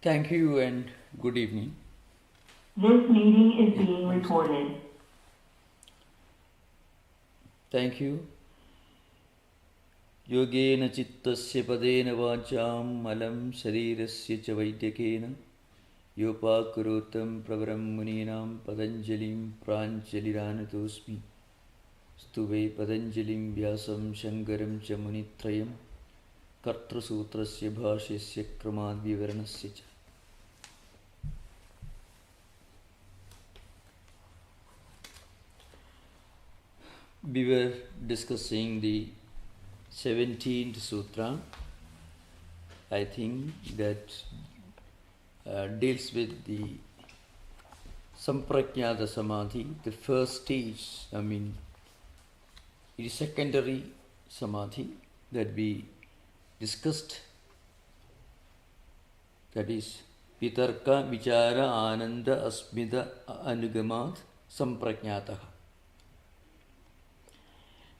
Thank you and good evening. This meeting is Yeah, being one second. recorded. Thank you. Yogena chittasya padena vacham malam sharirasya cha vaidyakena yopakurotam pravaram muninam patanjalim pranjaliranatosmi stuve patanjalim vyasam shankaram cha munitrayam kartra sutrasya bhashyasya kramad vivaranasya cha. We were discussing the 17th sutra, I think, that deals with the Asamprajnata samadhi, the first stage, it is secondary samadhi that we discussed, that is vitarka vichara ananda asmita anugamat samprajnataha.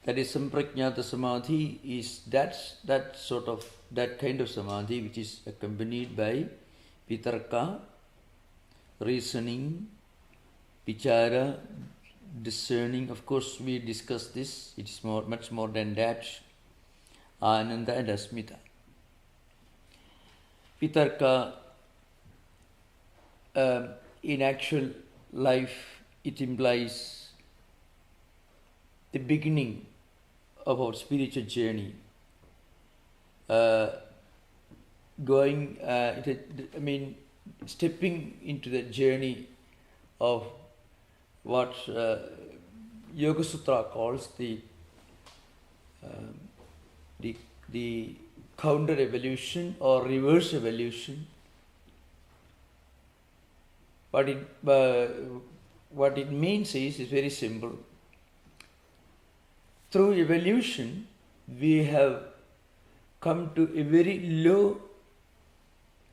That is, Samprajnata Samadhi is that kind of Samadhi which is accompanied by Vitarka, reasoning, Vichara, discerning. Of course, we discussed this. It is much more than that. Ananda and Asmita. Vitarka, in actual life, it implies the beginning of our spiritual journey, stepping into the journey of what Yoga Sutra calls the counter evolution or reverse evolution. What it means is very simple. Through evolution, we have come to a very low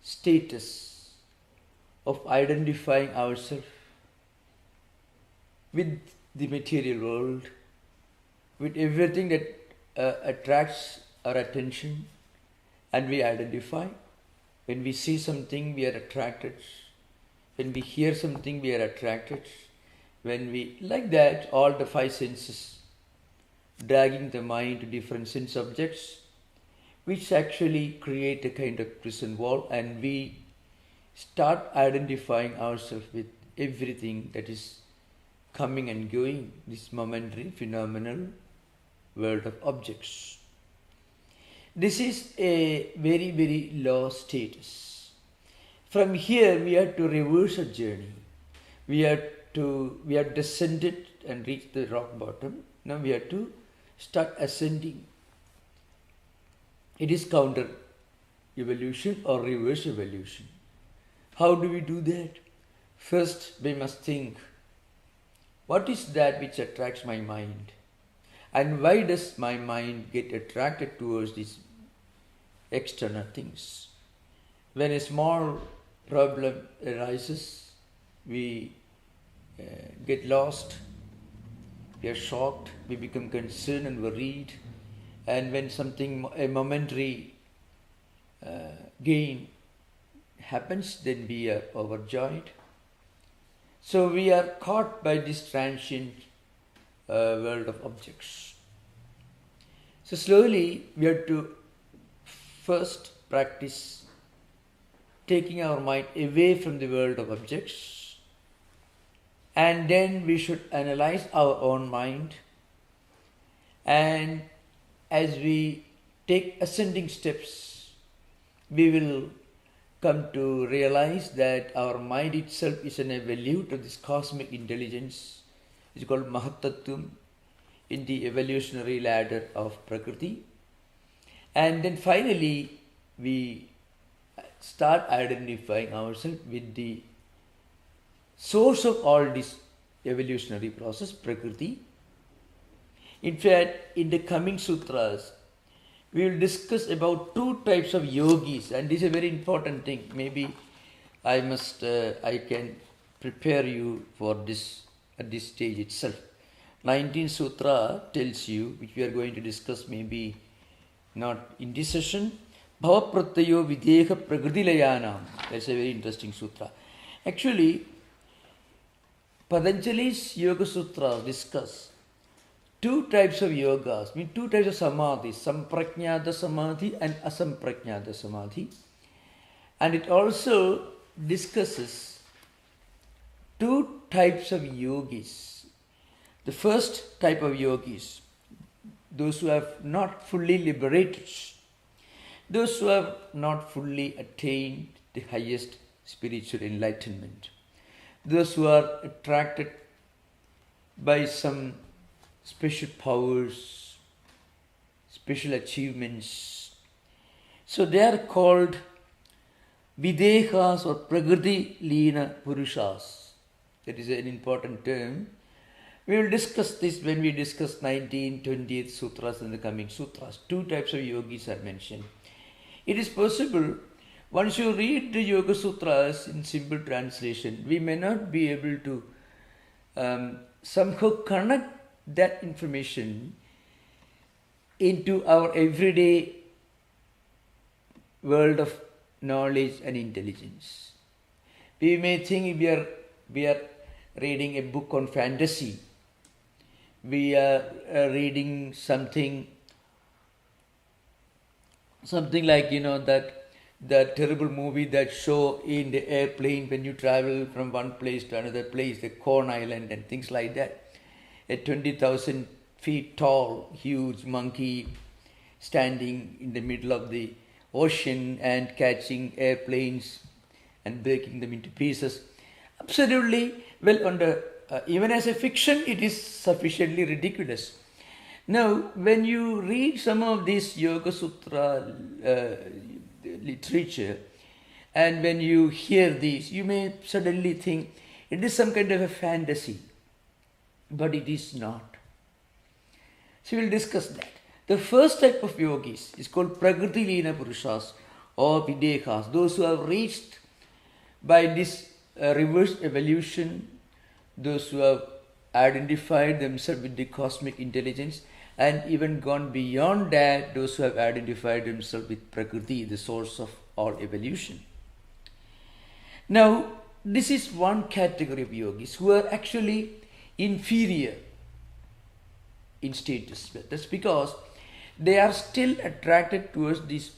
status of identifying ourselves with the material world, with everything that attracts our attention, and we identify. When we see something, we are attracted. When we hear something, we are attracted. When we, like that, all the five senses, dragging the mind to different sense objects, which actually create a kind of prison wall, and we start identifying ourselves with everything that is coming and going, this momentary, phenomenal world of objects. This is a very, very low status. From here, we have to reverse a journey. We have descended and reached the rock bottom. Now we have to start ascending. It is counter evolution or reverse evolution. How do we do that? First, we must think, what is that which attracts my mind? And why does my mind get attracted towards these external things? When a small problem arises, we get lost, we are shocked, we become concerned and worried, and when a momentary gain happens, then we are overjoyed. So we are caught by this transient world of objects. So slowly we have to first practice taking our mind away from the world of objects, and then we should analyze our own mind. And as we take ascending steps, we will come to realize that our mind itself is an evolute of this cosmic intelligence, which is called Mahatattvam in the evolutionary ladder of Prakriti. And then finally, we start identifying ourselves with the source of all this evolutionary process, Prakriti. In fact, in the coming sutras, we will discuss about two types of yogis, and this is a very important thing. Maybe I can prepare you for this at this stage itself. 19th sutra tells you, which we are going to discuss maybe not in this session, Bhavaprattayo videha prakritilayanam. That's a very interesting sutra. Actually, Patanjali's Yoga Sutras discuss two types of yogas, two types of samadhi, Samprajnata Samadhi and Asamprajnata Samadhi. And it also discusses two types of yogis. The first type of yogis, those who have not fully liberated, those who have not fully attained the highest spiritual enlightenment, those who are attracted by some special powers, special achievements. So they are called Videhas or Prakriti Leena Purushas. That is an important term. We will discuss this when we discuss 19th, 20th sutras and the coming sutras. Two types of yogis are mentioned. It is possible, once you read the Yoga Sutras in simple translation, we may not be able to somehow connect that information into our everyday world of knowledge and intelligence. We may think we are reading a book on fantasy. We are reading something like, that terrible movie that show in the airplane when you travel from one place to another place, the Corn Island and things like that. A 20,000 feet tall, huge monkey standing in the middle of the ocean and catching airplanes and breaking them into pieces. Absolutely, even as a fiction, it is sufficiently ridiculous. Now, when you read some of this Yoga Sutra literature, and when you hear these, you may suddenly think it is some kind of a fantasy, but it is not. So we will discuss that. The first type of yogis is called Prakriti Leena Purushas or Videhas, those who have reached by this reverse evolution, those who have identified themselves with the cosmic intelligence, and even gone beyond that, those who have identified themselves with Prakriti, the source of all evolution. Now, this is one category of yogis who are actually inferior in status. That's because they are still attracted towards these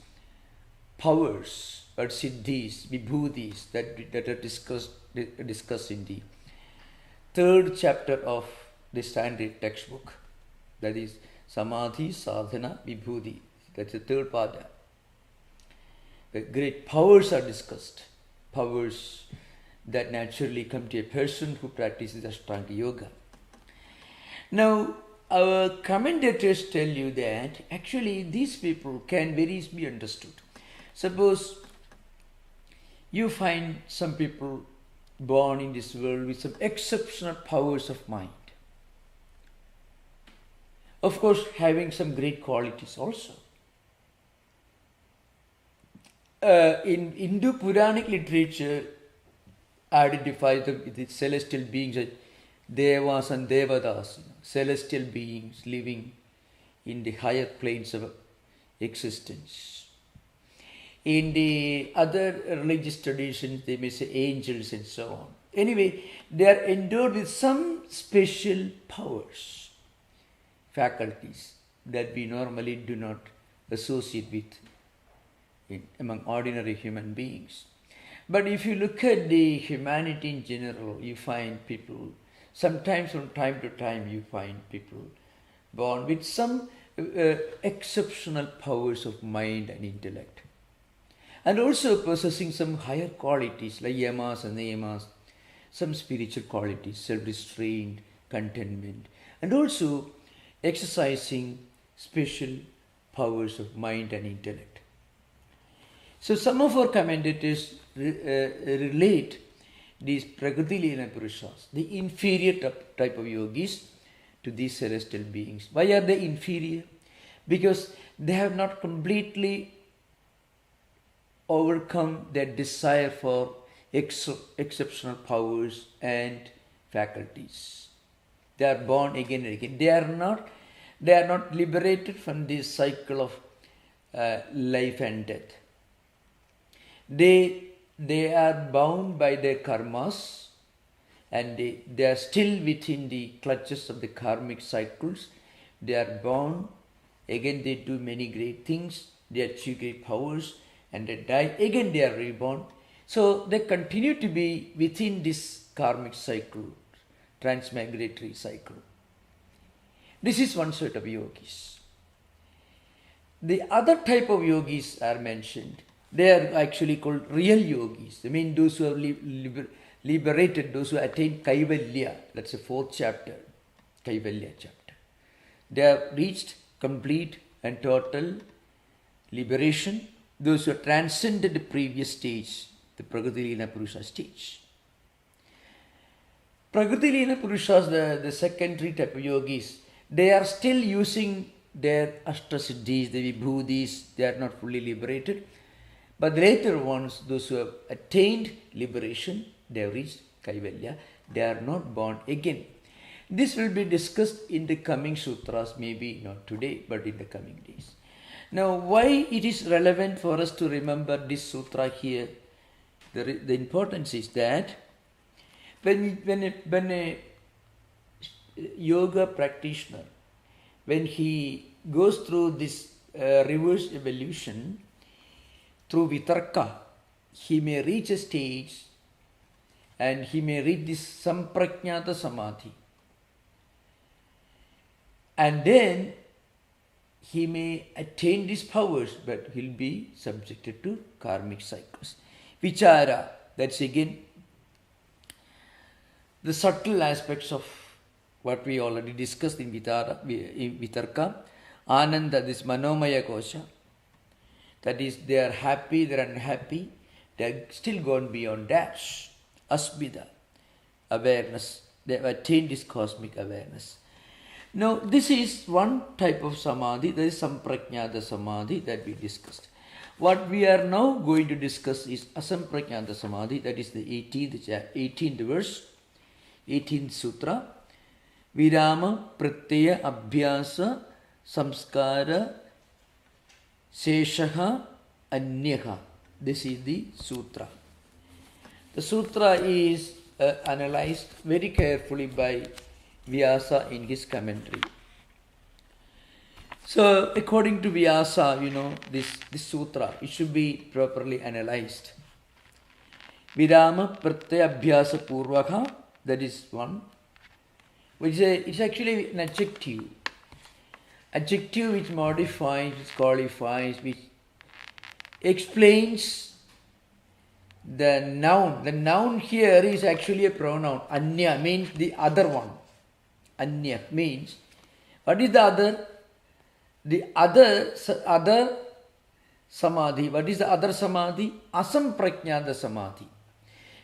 powers or siddhis, vibhudis that are discussed in the third chapter of the standard textbook. That is Samadhi, Sadhana, Vibhudi. That's the third pada. The great powers are discussed. Powers that naturally come to a person who practices Ashtanga Yoga. Now, our commentators tell you that actually these people can very easily be understood. Suppose you find some people born in this world with some exceptional powers of mind. Of course, having some great qualities also. In Hindu Puranic literature, identifies them with the celestial beings as Devas and Devatas, celestial beings living in the higher planes of existence. In the other religious traditions, they may say angels and so on. Anyway, they are endowed with some special powers, faculties that we normally do not associate with among ordinary human beings. But if you look at the humanity in general, you find people, sometimes from time to time, you find people born with some exceptional powers of mind and intellect. And also possessing some higher qualities like yamas and niyamas, some spiritual qualities, self-restraint, contentment, and also exercising special powers of mind and intellect. So some of our commentators relate these Prakriti Leena Purushas, the inferior type of yogis, to these celestial beings. Why are they inferior? Because they have not completely overcome their desire for exceptional powers and faculties. They are born again and again. They are not liberated from this cycle of life and death. They are bound by their karmas, and they are still within the clutches of the karmic cycles. They are born, again they do many great things, they achieve great powers, and they die, again they are reborn. So they continue to be within this karmic cycle, transmigratory cycle. This is one sort of yogis. The other type of yogis are mentioned. They are actually called real yogis. I mean those who have liberated, those who attain Kaivalya. That's the 4th chapter, Kaivalya chapter. They have reached complete and total liberation. Those who have transcended the previous stage, the Prakriti-Lina Purusha stage. Prakriti-Lina Purushas, the secondary type of yogis, they are still using their Ashtasiddhis, the Vibhudis. They are not fully liberated. But the later ones, those who have attained liberation, they have reached Kaivalya, they are not born again. This will be discussed in the coming sutras, maybe not today, but in the coming days. Now, why it is relevant for us to remember this sutra here? The importance is that when a yoga practitioner, when he goes through this reverse evolution, through vitarka, he may reach a stage and he may reach this Asamprajnata samadhi. And then he may attain these powers, but he'll be subjected to karmic cycles. Vichara, that's again the subtle aspects of what we already discussed in Vitarka. Ananda, this Manomaya Kosha, that is, they are happy, they are unhappy, they are still gone beyond that. Asmida, awareness, they have attained this cosmic awareness. Now, this is one type of samadhi, that is Asamprajnata samadhi that we discussed. What we are now going to discuss is Asamprajnata samadhi, that is the 18th verse, 18th sutra. Virama pratyaya abhyasa samskara seshaha anyaha. This is the sutra. The sutra is analyzed very carefully by Vyasa in his commentary. So, according to Vyasa, this sutra, it should be properly analyzed. Virama pratyaya abhyasa purvaka, that is one. It's actually an adjective. Adjective which modifies, which qualifies, which explains the noun. The noun here is actually a pronoun. Anya means the other one. Anya means, what is the other? The other samadhi. What is the other samadhi? Asamprajnata samadhi.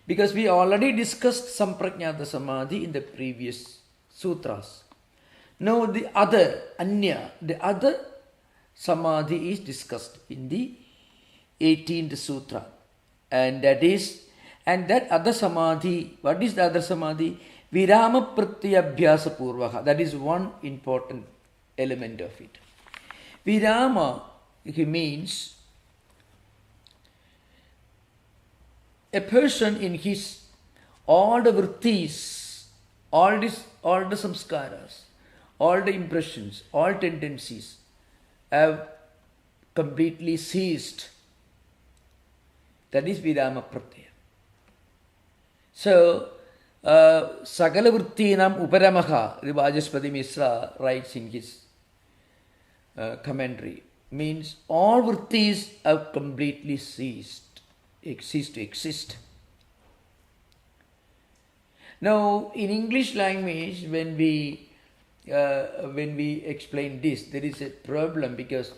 Because we already discussed Samprajnata samadhi in the previous sutras. Now the other, Anya, the other samadhi is discussed in the 18th sutra. And that other samadhi, what is the other samadhi? Virama pratyaya abhyasa purvaha. That is one important element of it. Virama, it means a person in his, all the vrittis, all the samskaras, all the impressions, all tendencies have completely ceased. That is Virama pratyaya. So, Sagala vrittinam uparamaha, the Vajaspati Misra writes in his commentary, means all vrittis have completely ceased to exist. Now, in English language, when we explain this, there is a problem, because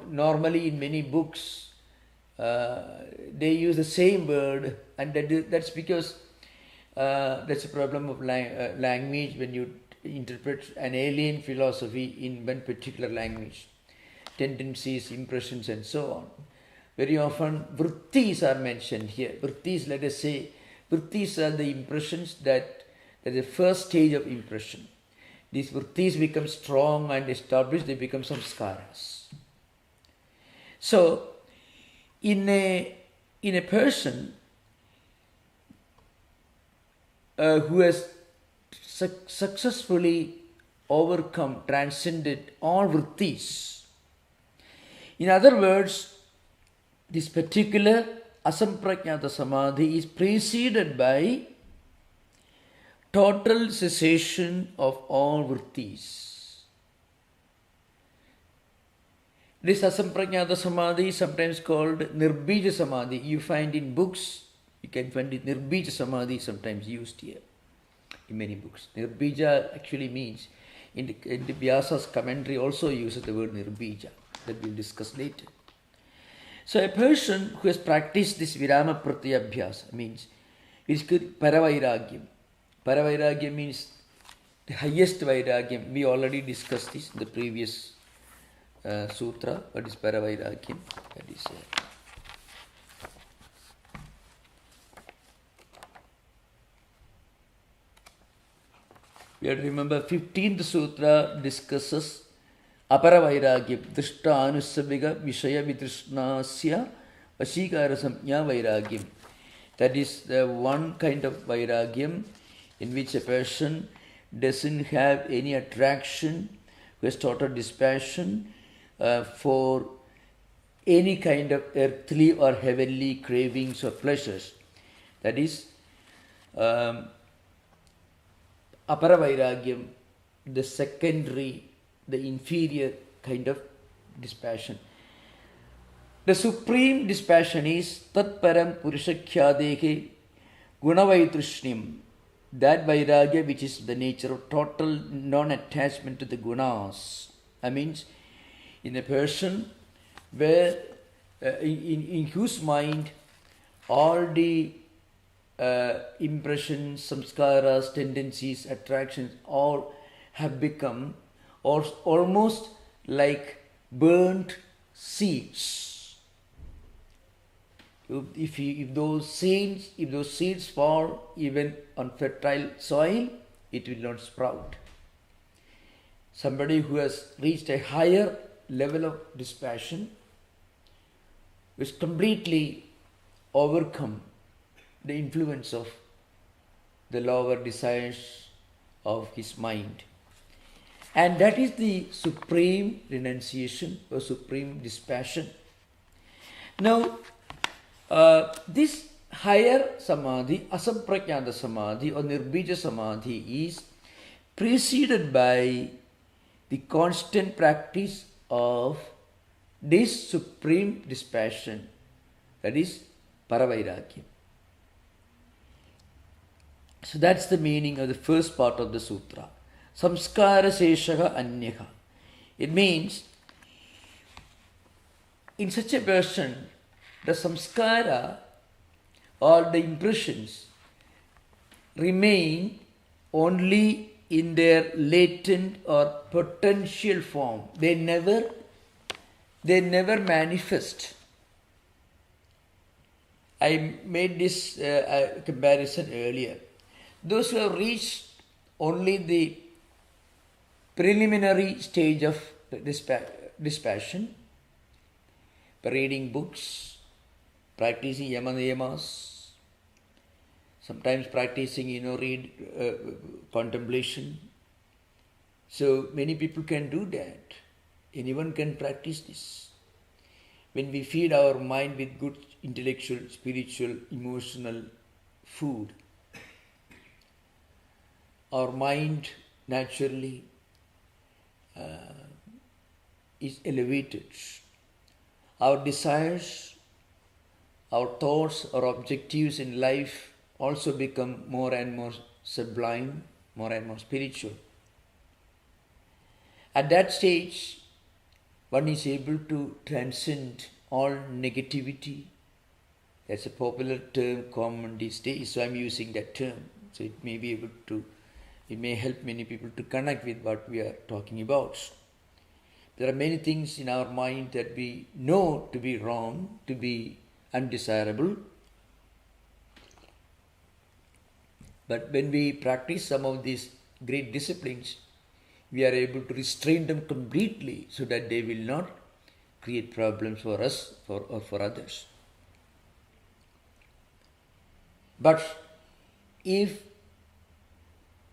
normally in many books they use the same word, and that's because that's a problem of language when you interpret an alien philosophy in one particular language, tendencies, impressions, and so on. Very often vrittis are mentioned here. Vrittis, let us say, vrittis are the impressions that the first stage of impression. these vrittis become strong and established, they become samskaras. So, in a person who has successfully overcome, transcended all vrittis, in other words, this particular Asamprajnata Samadhi is preceded by total cessation of all vrittis. This Asamprajnata Samadhi is sometimes called Nirbija Samadhi. You find in books, you can find it Nirbija Samadhi sometimes used here in many books. Nirbija actually means, in the Vyasa's commentary also uses the word Nirbija, that we'll discuss later. So a person who has practiced this Virama Pratyabhyasa means it's Paravairagyam. Paravairagyam means the highest Vairagyam. We already discussed this in the previous sutra. What is Paravairagyam? That is we have to remember 15th sutra discusses Aparavairagyam, Drishta Anusabhiga Vishaya Vidrishnasya Vashikara Samjna Vairagyam. That is the one kind of Vairagyam in which a person doesn't have any attraction, who has total dispassion for any kind of earthly or heavenly cravings or pleasures. That is Aparavairagyam, the secondary, the inferior kind of dispassion. The supreme dispassion is Tat Param Purushakhyadehe Gunavaitrushnim, that Vairagya which is the nature of total non-attachment to the gunas. I mean, in a person where in whose mind all the impressions, samskaras, tendencies, attractions all have become almost like burnt seeds. If those seeds fall even on fertile soil, it will not sprout. Somebody who has reached a higher level of dispassion is completely overcome the influence of the lower desires of his mind. And that is the supreme renunciation or supreme dispassion. Now, this higher samadhi, Asamprajnata Samadhi or Nirbija Samadhi, is preceded by the constant practice of this supreme dispassion, that is Paravairagyam. So that's the meaning of the first part of the sutra. Samskara seshaha anyaha. It means in such a person, the samskara or the impressions remain only in their latent or potential form. They never manifest. I made this comparison earlier. Those who have reached only the preliminary stage of dispassion, reading books, practicing yama-niyamas, sometimes practicing, read contemplation. So many people can do that. Anyone can practice this. When we feed our mind with good intellectual, spiritual, emotional food, our mind naturally is elevated. Our desires, our thoughts, our objectives in life also become more and more sublime, more and more spiritual. At that stage, one is able to transcend all negativity. That's a popular term common these days, so I'm using that term. So it may help many people to connect with what we are talking about. There are many things in our mind that we know to be wrong, to be undesirable. But when we practice some of these great disciplines, we are able to restrain them completely so that they will not create problems for us or for others. But if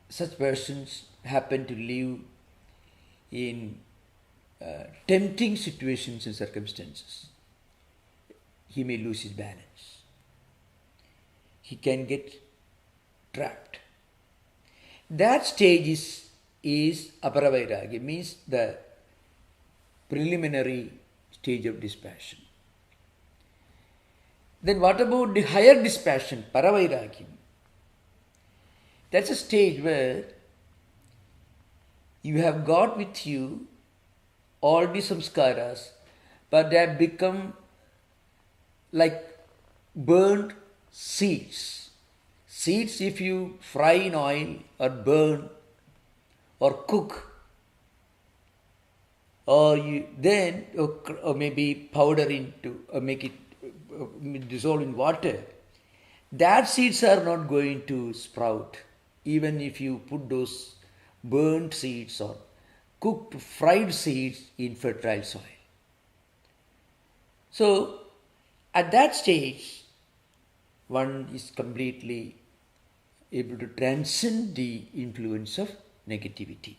such persons happen to live in tempting situations and circumstances, he may lose his balance. He can get trapped. That stage is aparavairagya, means the preliminary stage of dispassion. Then what about the higher dispassion, paravairagyam? That's a stage where you have got with you all the samskaras, but they have become like burnt seeds. Seeds, if you fry in oil or burn or cook, or maybe powder into, or make it dissolve in water, that seeds are not going to sprout, even if you put those burnt seeds or cooked, fried seeds in fertile soil. So, at that stage, one is completely able to transcend the influence of negativity.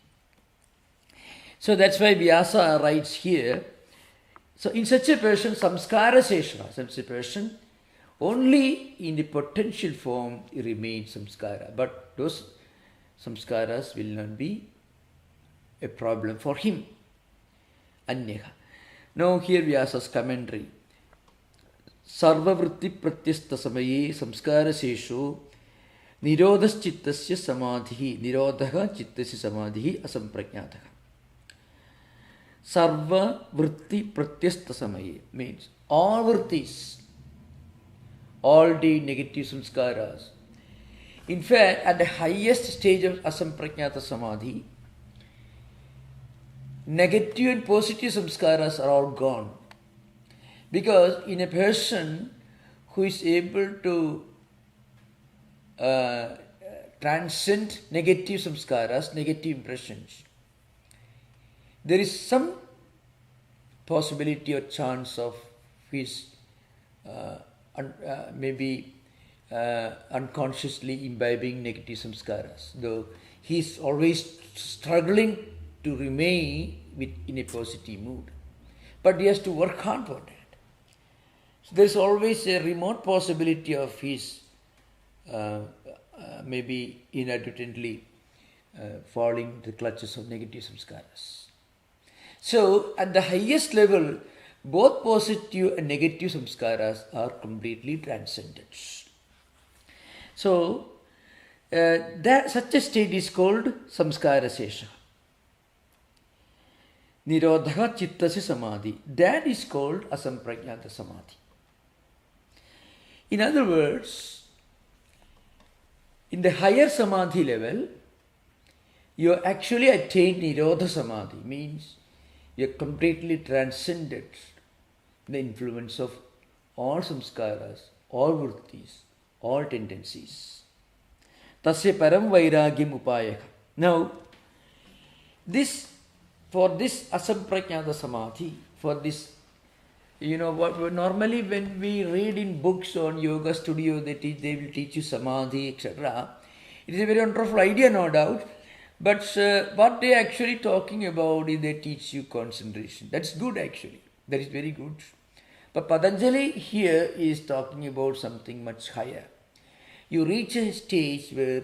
So that's why Vyasa writes here, so in such a person, samskara seshva, such a person, only in the potential form remains samskara, but those samskaras will not be a problem for him. Anyaha. Now here Vyasa's commentary. Sarvavritti pratyastha samaye samskara sesho nirodhas chittasya samadhi nirodhaha chittasya samadhi asamprajnataha. Sarva vritti pratyastha samaye means all vrittis, all the negative samskaras. In fact, at the highest stage of asamprajnata samadhi, negative and positive samskaras are all gone. Because in a person who is able to transcend negative samskaras, negative impressions, there is some possibility or chance of his maybe unconsciously imbibing negative samskaras, though he is always struggling to remain in a positive mood. But he has to work hard for that. So there is always a remote possibility of his maybe inadvertently falling into the clutches of negative samskaras. So at the highest level, both positive and negative samskaras are completely transcended. So such a state is called samskara sesha. Nirodha chittasya samadhi. That is called asamprajnata samadhi. In other words, in the higher samadhi level, you actually attain nirodha samadhi, means you are completely transcended the influence of all samskaras, all vrittis, all tendencies. Tasya param vairagyam upayaka. Now, for this asamprajnata samadhi, for this, what normally when we read in books on yoga studio, they will teach you samadhi, etc. It is a very wonderful idea, no doubt. But what they are actually talking about is they teach you concentration. That's good actually. That is very good. But Patanjali here is talking about something much higher. You reach a stage where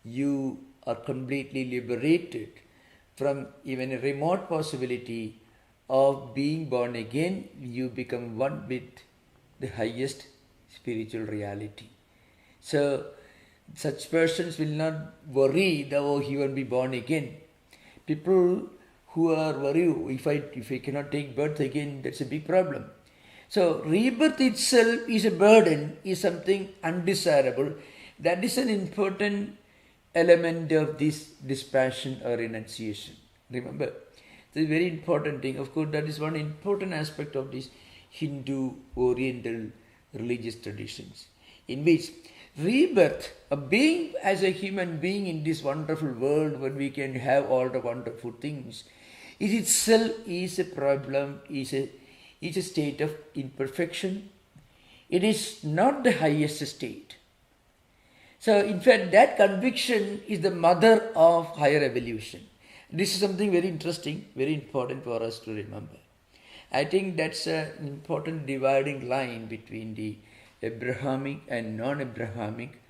you are completely liberated from even a remote possibility of being born again. You become one with the highest spiritual reality. So such persons will not worry that he won't be born again. People who are worried, if I cannot take birth again, that's a big problem. So rebirth itself is a burden, is something undesirable. That is an important element of this dispassion or renunciation. Remember, it's a very important thing. Of course, that is one important aspect of these Hindu Oriental religious traditions, in which rebirth, of being as a human being in this wonderful world where we can have all the wonderful things, it itself is a problem, is a state of imperfection. It is not the highest state. So in fact, that conviction is the mother of higher evolution. This is something very interesting, very important for us to remember. I think that's an important dividing line between the Abrahamic and non-Abrahamic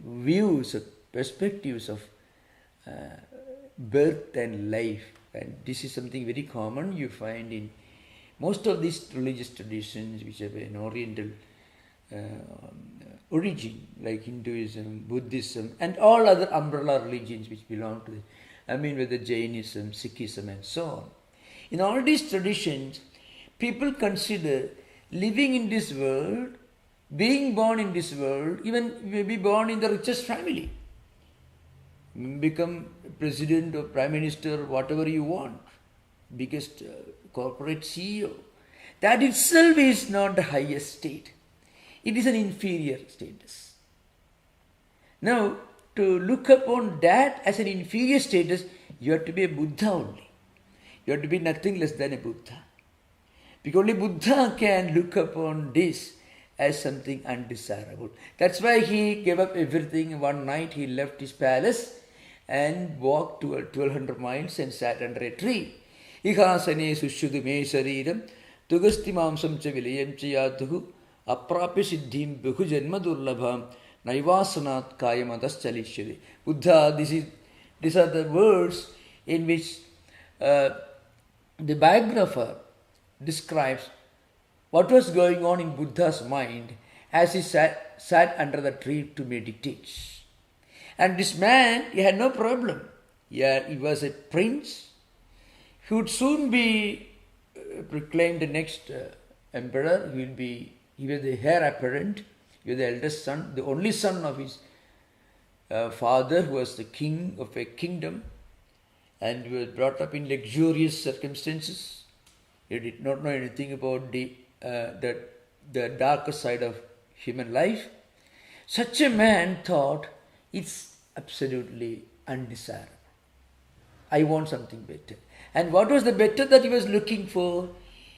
views, perspectives of birth and life. And this is something very common you find in most of these religious traditions which have an Oriental origin, like Hinduism, Buddhism, and all other umbrella religions which belong to whether Jainism, Sikhism, and so on. In all these traditions, people consider living in this world, being born in this world, even maybe born in the richest family, become president or prime minister, whatever you want, biggest corporate CEO. That itself is not the highest state. It is an inferior status. Now, to look upon that as an inferior status, you have to be a Buddha only. You have to be nothing less than a Buddha. Because only Buddha can look upon this as something undesirable. That's why he gave up everything. One night he left his palace and walked to 1200 miles and sat under a tree. Ihasane sushudu me shariram tugasti mamsam cha vilayam cha yatuhu aprapya siddhim behu janma durlabham naivasanat kayamadas chalishyade. Buddha, these are the words in which the biographer describes what was going on in Buddha's mind as he sat under the tree to meditate. And this man, he had no problem. Yeah, he was a prince. He would soon be proclaimed the next emperor. He was the heir apparent. He was the eldest son, the only son of his father, who was the king of a kingdom. And he was brought up in luxurious circumstances. He did not know anything about the darker side of human life. Such a man thought, it's absolutely undesirable. I want something better. And what was the better that he was looking for?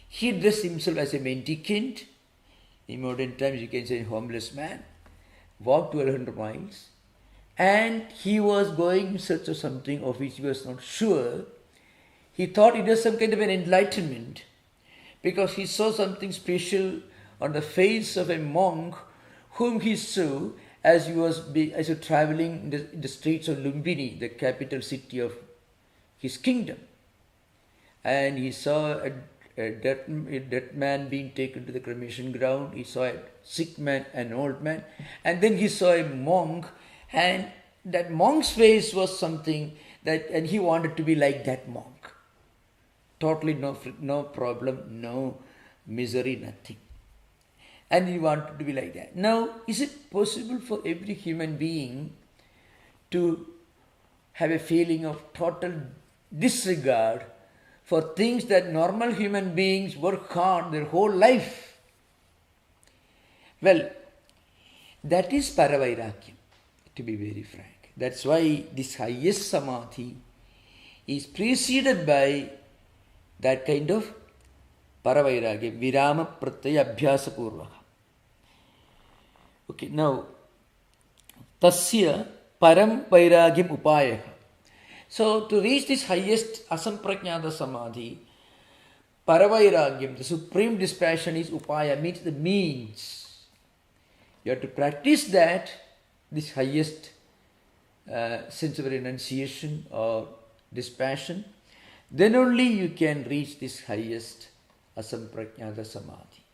He dressed himself as a mendicant. In modern times, you can say a homeless man. Walked 1200 miles. And he was going in search of something of which he was not sure. He thought it was some kind of an enlightenment, because he saw something special on the face of a monk whom he saw as he was traveling in the streets of Lumbini, the capital city of his kingdom. And he saw a dead man being taken to the cremation ground. He saw a sick man, an old man. And then he saw a monk, and that monk's face was something and he wanted to be like that monk. Totally no problem, no misery, nothing. And he wanted to be like that. Now, is it possible for every human being to have a feeling of total disregard for things that normal human beings work hard their whole life? Well, that is paravairagyam, to be very frank. That's why this highest samadhi is preceded by that kind of paravairagyam, virama pratyaya abhyasa purvaka. Okay, now, tasya param vairagyam upaya. So, to reach this highest asamprajnata samadhi, paravairagyam, the supreme dispassion, is upaya, means the means. You have to practice that, this highest sense of renunciation or dispassion. Then only you can reach this highest asamprajnata samadhi.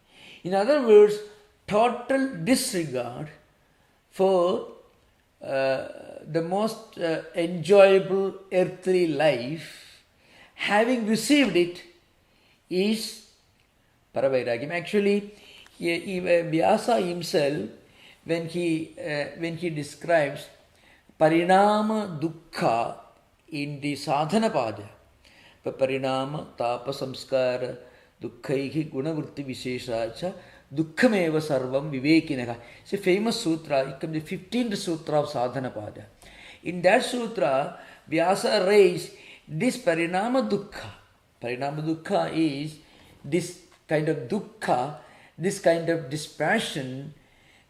In other words, total disregard for the most enjoyable earthly life, having received it, is paravairagyam. Actually, Vyasa himself, when he describes parinama dukkha in the sadhana pada, parinama tapa samskara dukkaihi gunavrutti visheshacha Dukkhameva sarvam vivekinaha. It's a famous sutra. It comes the 15th sutra of Sadhanapada. In that sutra, Vyasa raised this parinama dukkha. Parinama dukkha is this kind of dukkha, this kind of dispassion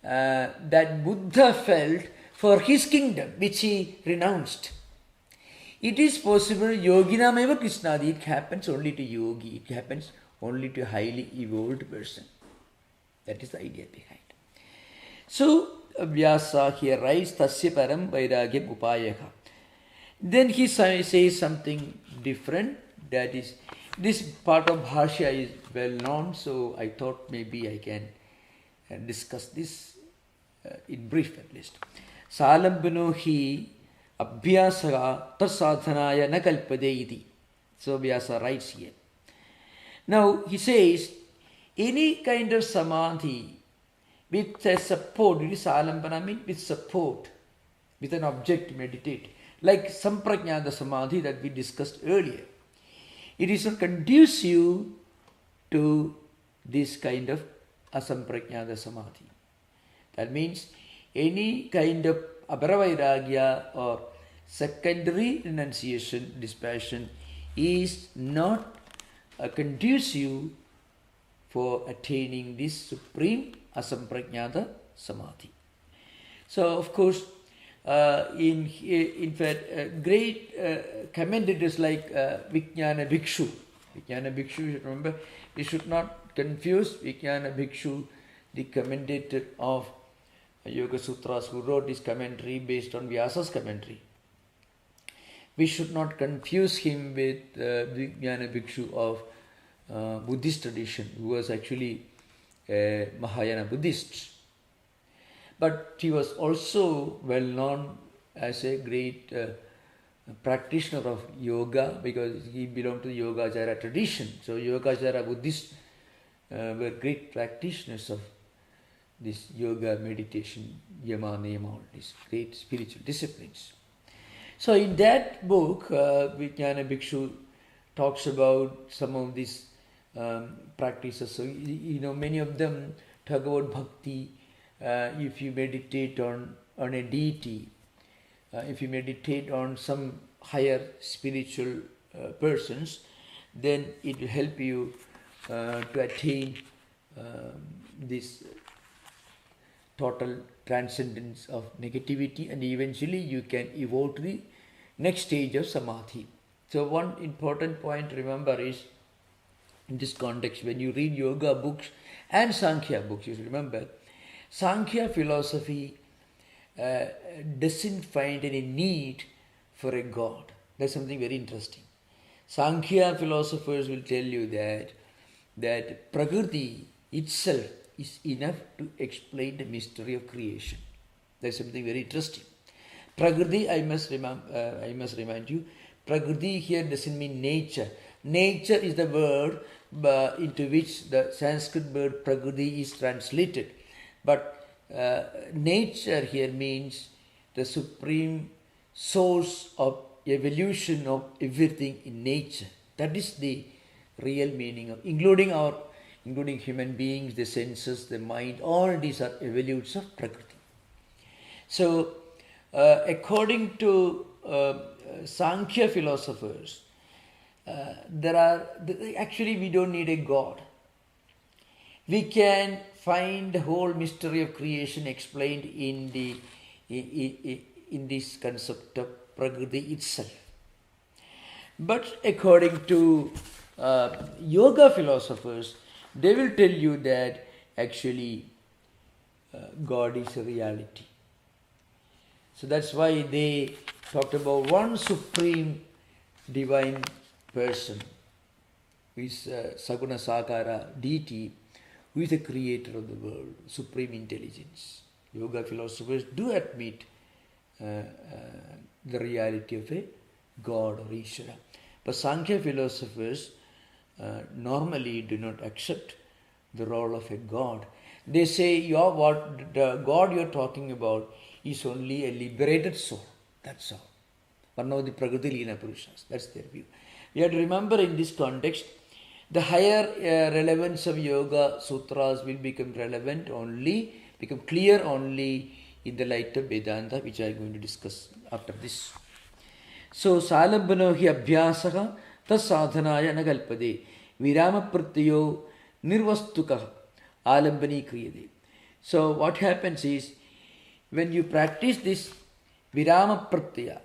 that Buddha felt for his kingdom, which he renounced. It is possible, yoginam eva krishnadi, it happens only to yogi, it happens only to a highly evolved person. That is the idea behind. So, Vyasa here writes, Tasya param vairagyam upayaka. Then he says something different, that is, this part of Bhashya is well known, so I thought maybe I can discuss this in brief at least. Salambano hi abhyasaga tasadhanaya na kalpade iti. So Vyasa writes here. Now he says, any kind of samadhi with a support, it is alambana means with support, with an object to meditate, like Asamprajnata samadhi that we discussed earlier. It is not conducive to this kind of Asamprajnata samadhi. That means any kind of aparavairagya or secondary renunciation, dispassion is not conducive for attaining this supreme Asamprajnata samadhi. So, of course, in fact, great commentators like Vijnana Bhikshu. Vijnana Bhikshu, you should remember, we should not confuse Vijnana Bhikshu, the commentator of Yoga Sutras, who wrote his commentary based on Vyasa's commentary. We should not confuse him with Vijnana Bhikshu of Buddhist tradition, who was actually a Mahayana Buddhist. But he was also well known as a great practitioner of yoga, because he belonged to the Yogacara tradition. So Yogacara Buddhists were great practitioners of this yoga, meditation, yama, niyama, all these great spiritual disciplines. So in that book, Vijnana Bhikshu talks about some of these practices. So, many of them talk about bhakti. If you meditate on a deity, if you meditate on some higher spiritual persons, then it will help you to attain this total transcendence of negativity, and eventually you can evolve to the next stage of samadhi. So one important point to remember is, in this context, when you read yoga books and Sankhya books, you should remember, Sankhya philosophy doesn't find any need for a god. That's something very interesting. Sankhya philosophers will tell you that Prakriti itself is enough to explain the mystery of creation. That's something very interesting. Prakriti, I must remind you, Prakriti here doesn't mean nature. Nature is the word into which the Sanskrit word Prakriti is translated. But nature here means the supreme source of evolution of everything in nature. That is the real meaning of, including human beings, the senses, the mind, all these are evolutes of Prakriti. So, according to Sankhya philosophers, actually we don't need a god. We can find the whole mystery of creation explained in this concept of Prakriti itself. But according to yoga philosophers, they will tell you that actually God is a reality. So that's why they talked about one supreme divine person, who is Saguna Sakara deity, who is the creator of the world, supreme intelligence. Yoga philosophers do admit the reality of a God or Ishvara. But Sankhya philosophers normally do not accept the role of a God. They say, the God you're talking about is only a liberated soul. That's all. One of the Prakriti Leela Purushas. That's their view. We have to remember in this context The higher relevance of yoga sutras will become relevant only, become clear only in the light of Vedanta, which I am going to discuss after this. So, salambano hi abhyasaha tas sadhanaya nagalpade virama pratyo nirvastuka alambani kriyade. So, what happens is, when you practice this virama pratyaya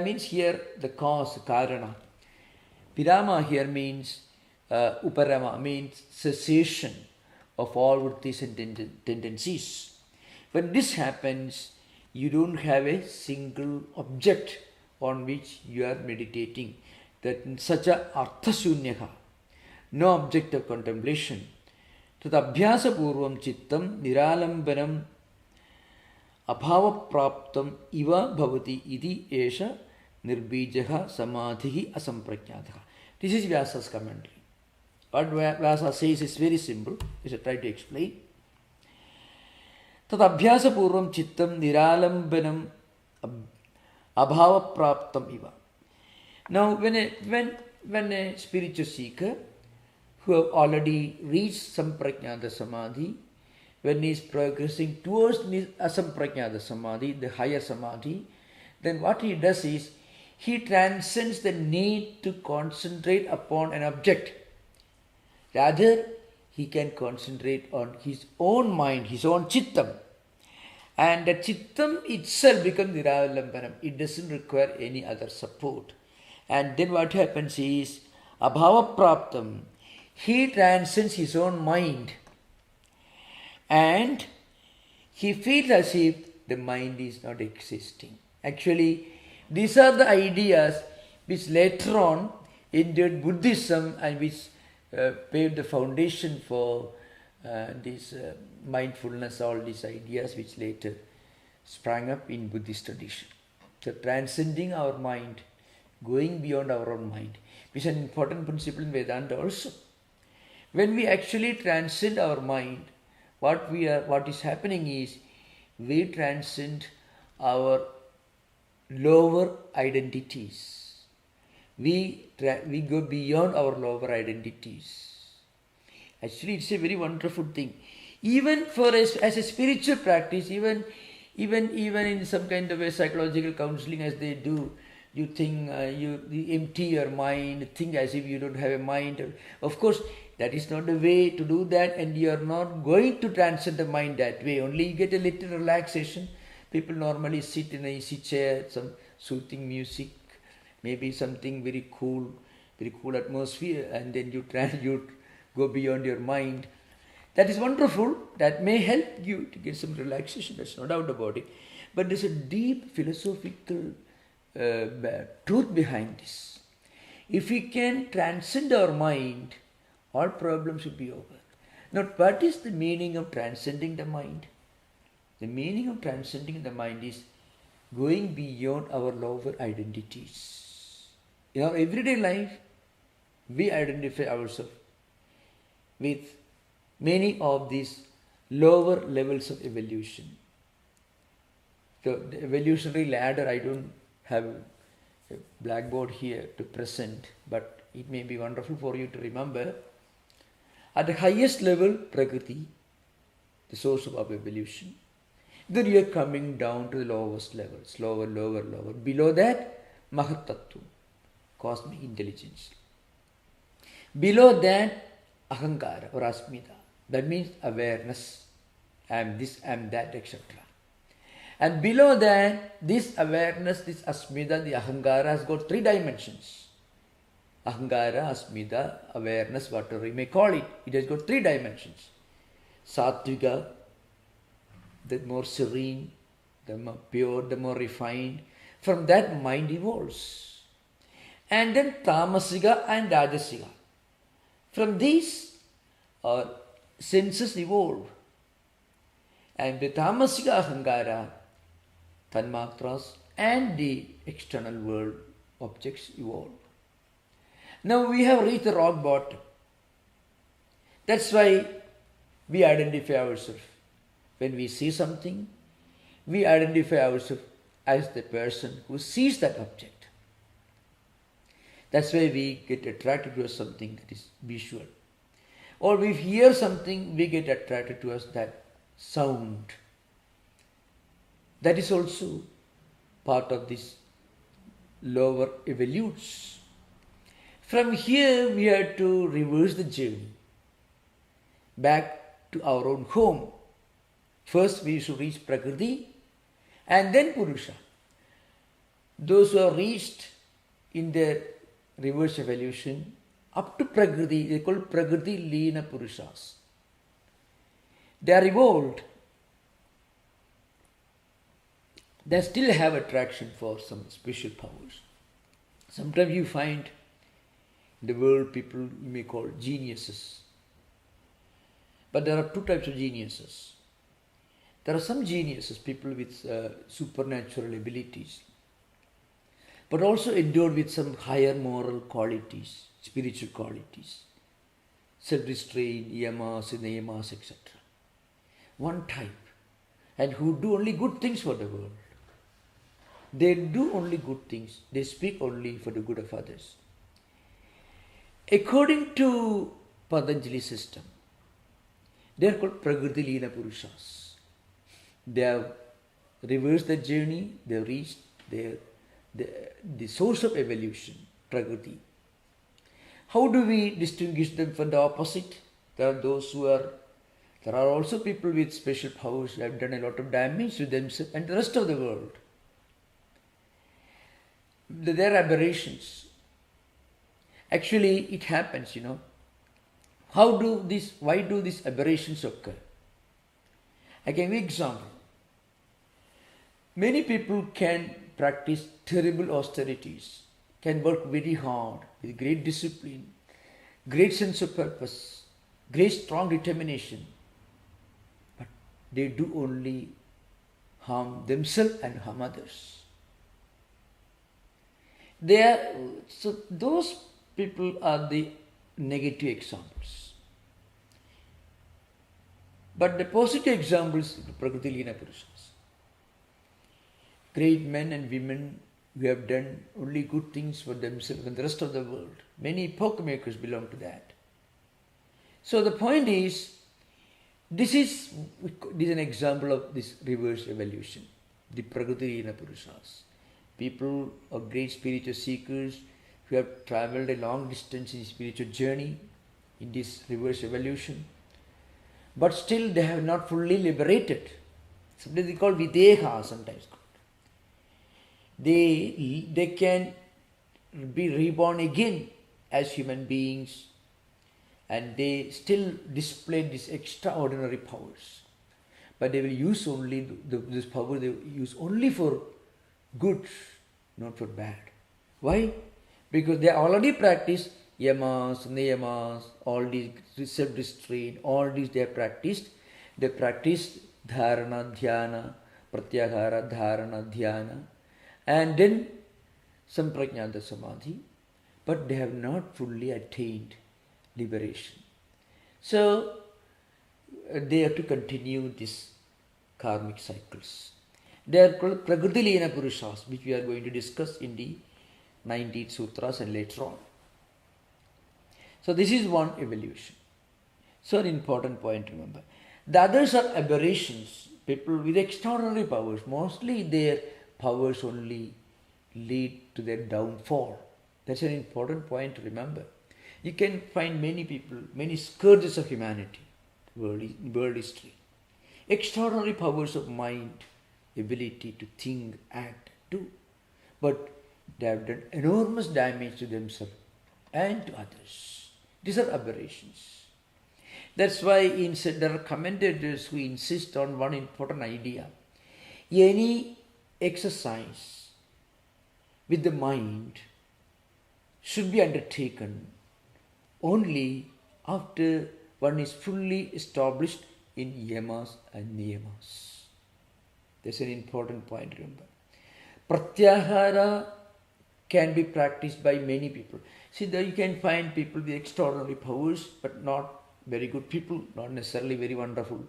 means here the cause, karana. Virama here means uparama, means cessation of all vrittis and tendencies. When this happens, you don't have a single object on which you are meditating. That such a arthashunyaha, no object of contemplation. Tat abhyasa purvam chittam niralambanam abhava praptam iva bhavati iti esha nirbijaha samadhihi asamprajnata. This is Vyasa's commentary. What Vyasa says is very simple. I shall try to explain. Tat abhyasa purvam chittam niralambanam abhava praptam iva. Now, when a spiritual seeker who have already reached Samprajnata Samadhi, when he is progressing towards Asamprajnata Samadhi, the higher Samadhi, then what he does is, he transcends the need to concentrate upon an object. Rather, he can concentrate on his own mind, his own chittam. And the chittam itself becomes niralambanam. It doesn't require any other support. And then what happens is, abhava praptam, he transcends his own mind. And he feels as if the mind is not existing. Actually, these are the ideas which later on entered Buddhism and which paved the foundation for this mindfulness, all these ideas which later sprang up in Buddhist tradition. So transcending our mind, going beyond our own mind, which is an important principle in Vedanta also. When we actually transcend our mind, what is happening is, we transcend our lower identities. We go beyond our lower identities. Actually, it's a very wonderful thing. Even for us, as a spiritual practice, even in some kind of a psychological counseling as they do, you think you empty your mind, think as if you don't have a mind. Of course, that is not the way to do that, and you are not going to transcend the mind that way. Only you get a little relaxation. People normally sit in an easy chair, some soothing music, maybe something very cool atmosphere, and then you go beyond your mind. That is wonderful. That may help you to get some relaxation. There's no doubt about it. But there's a deep philosophical truth behind this. If we can transcend our mind, all problems will be over. Now, what is the meaning of transcending the mind? The meaning of transcending the mind is going beyond our lower identities. In our everyday life, we identify ourselves with many of these lower levels of evolution. The evolutionary ladder, I don't have a blackboard here to present, but it may be wonderful for you to remember. At the highest level, Prakriti, the source of our evolution. Then you are coming down to the lowest levels, lower. Below that, Mahat Tattva, cosmic intelligence. Below that, Ahankara or Asmita. That means awareness. I am this, I am that, etc. And below that, this awareness, this Asmita, the Ahankara has got 3 dimensions. Ahankara, Asmita, awareness, whatever you may call it. It has got 3 dimensions. Sattvika, the more serene, the more pure, the more refined. From that, mind evolves. And then Tamasika and Rajasika. From these, our senses evolve. And the Tamasika Ahankara, Tanmatras, and the external world objects evolve. Now we have reached the rock bottom. That's why we identify ourselves. When we see something, we identify ourselves as the person who sees that object. That's why we get attracted to something that is visual. Or we hear something, we get attracted to that sound. That is also part of this lower evolutes. From here we have to reverse the journey back to our own home. First we should reach Prakriti and then Purusha. Those who are reached in their reverse evolution up to Prakriti, they call Prakriti Leena Purushas. They are evolved. They still have attraction for some special powers. Sometimes you find in the world people you may call geniuses. But there are two types of geniuses. There are some geniuses, people with supernatural abilities, but also endowed with some higher moral qualities, spiritual qualities, self-restraint, yamas, niyamas, etc. One type, and who do only good things for the world. They do only good things. They speak only for the good of others. According to Patanjali system, they are called Prakriti Leena Purushas. They have reversed the journey, they have reached the source of evolution, Prakriti. How do we distinguish them from the opposite? There are also people with special powers who have done a lot of damage to themselves and the rest of the world. There are aberrations. Actually, it happens, Why do these aberrations occur? I give you an example. Many people can practice terrible austerities, can work very hard with great discipline, great sense of purpose, great strong determination, but they do only harm themselves and harm others. So those people are the negative examples. But the positive examples are Prakriti Leena Purushas. Great men and women who have done only good things for themselves and the rest of the world. Many epoch makers belong to that. So the point is, this is an example of this reverse evolution, the Prakriti Leena Purushas. People of great spiritual seekers who have travelled a long distance in spiritual journey in this reverse evolution, but still they have not fully liberated. Sometimes they call videha, sometimes called. They can be reborn again as human beings, and they still display these extraordinary powers. But they will use only this power, they will use only for good, not for bad. Why? Because they already practiced yamas, niyamas, all these self-restraint, all these they have practiced. They practiced dharana, dhyana, pratyahara, dharana, dhyana, and then Asamprajnata samadhi, but they have not fully attained liberation. So they have to continue these karmic cycles. They are called Prakriti Leena Purushas, which we are going to discuss in the 19th Sutras and later on. So this is one evolution. So an important point to remember. The others are aberrations, people with extraordinary powers. Mostly their powers only lead to their downfall. That's an important point to remember. You can find many people, many scourges of humanity, world history. Extraordinary powers of mind, ability to think, act, do. But they have done enormous damage to themselves and to others. These are aberrations. That's why there are commentators who insist on one important idea. Any exercise with the mind should be undertaken only after one is fully established in yamas and niyamas. That's an important point, remember. Pratyahara can be practiced by many people. See, there you can find people with extraordinary powers, but not very good people, not necessarily very wonderful.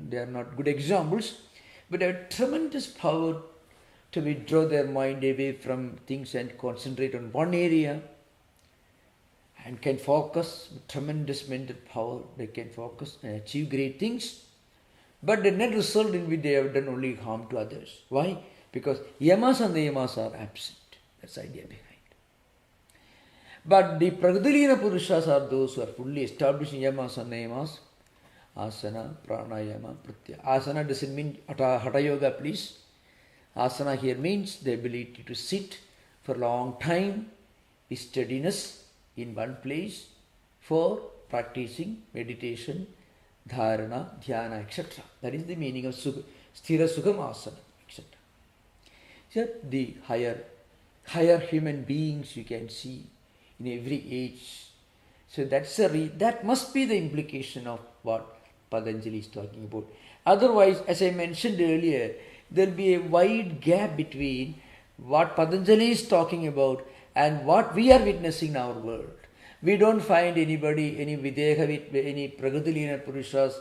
They are not good examples, but they have tremendous power to withdraw their mind away from things and concentrate on one area and can focus with tremendous mental power. They can focus and achieve great things. But the net result will be they have done only harm to others. Why? Because yamas and niyamas are absent. That's the idea behind. But the Pragadilina Purushas are those who are fully established in yamas and niyamas. Asana, pranayama, pratyahara. Asana doesn't mean hatha yoga, please. Asana here means the ability to sit for a long time with steadiness in one place for practicing meditation, dharana, dhyana, etc. That is the meaning of sthira sukham asana, etc. So the higher human beings you can see in every age. So that must be the implication of what Patanjali is talking about. Otherwise, as I mentioned earlier, there will be a wide gap between what Patanjali is talking about and what we are witnessing in our world. We don't find anybody, any Videha, any Pragadilina Purushas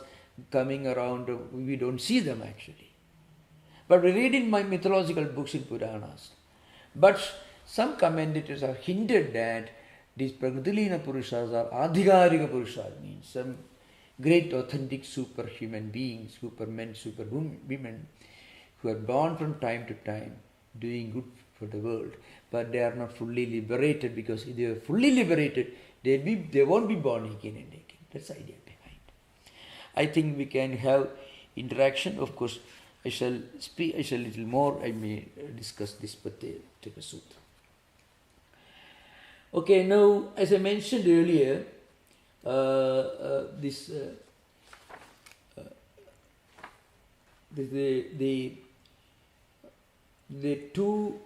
coming around. We don't see them actually. But we read in my mythological books in Puranas. But some commentators have hinted that these Pragadilina Purushas are Adhikarika Purushas, means some great authentic superhuman beings, supermen, superwomen, who are born from time to time doing good for the world, but they are not fully liberated, because if they are fully liberated, they won't be born again and again. That's the idea behind. I think we can have interaction. Of course, I shall little more, I may discuss this Patanjali Sutra. Okay, now as I mentioned earlier, the two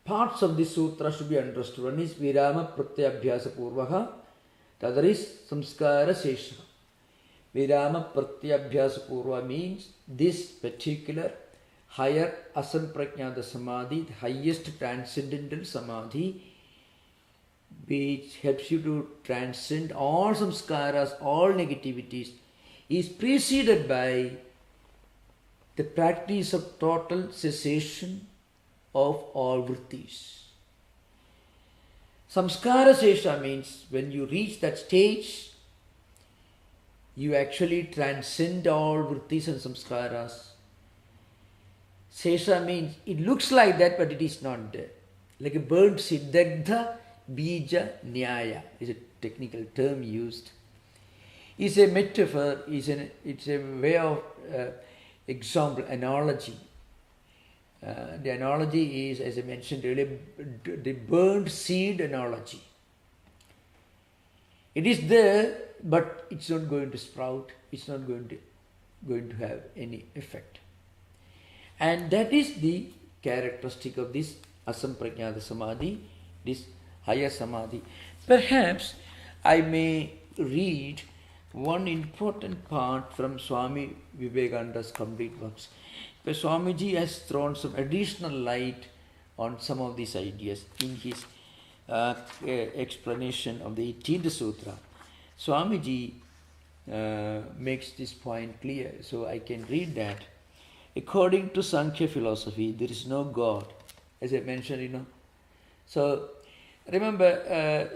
parts of this sutra should be understood. One is Virama Pratyabhyasa Purvaha, the other is Samskara Sesha. Virama Pratyabhyasa Purva means this particular higher Asamprajnata Samadhi, the highest transcendental Samadhi, which helps you to transcend all samskaras, all negativities, is preceded by the practice of total cessation of all vrittis. Samskara sesha means when you reach that stage, you actually transcend all vrittis and samskaras. Sesha means it looks like that, but it is not there. Like a burnt seed, dagdha bija nyaya is a technical term used. It's a metaphor, it's a way of example, analogy. The analogy is, as I mentioned earlier, the burnt seed analogy. It is there, but it's not going to sprout. It's not going to have any effect. And that is the characteristic of this Asamprajnata Samadhi, this higher Samadhi. Perhaps I may read one important part from Swami Vivekananda's complete works. But Swamiji has thrown some additional light on some of these ideas in his explanation of the 18th Sutra. Swamiji makes this point clear, so I can read that. According to Sankhya philosophy, there is no God, as I mentioned, So, remember,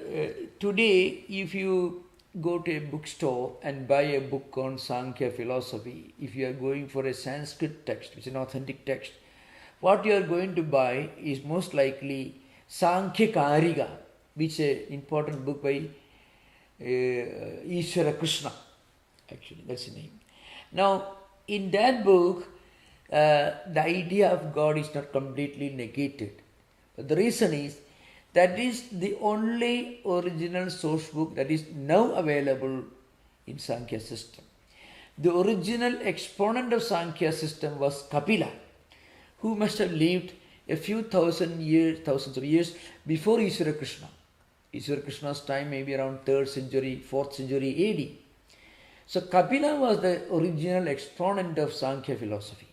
today, if you go to a bookstore and buy a book on Sankhya philosophy, if you are going for a Sanskrit text, which is an authentic text, what you are going to buy is most likely Sankhya Karika, which is an important book by Ishvara Krishna. Actually, that's the name. Now, in that book, the idea of God is not completely negated. But the reason is that is the only original source book that is now available in Sankhya system. The original exponent of Sankhya system was Kapila, who must have lived a few thousands of years before Ishvara Krishna. Ishvara Krishna's time may be around 3rd century, 4th century AD. So Kapila was the original exponent of Sankhya philosophy.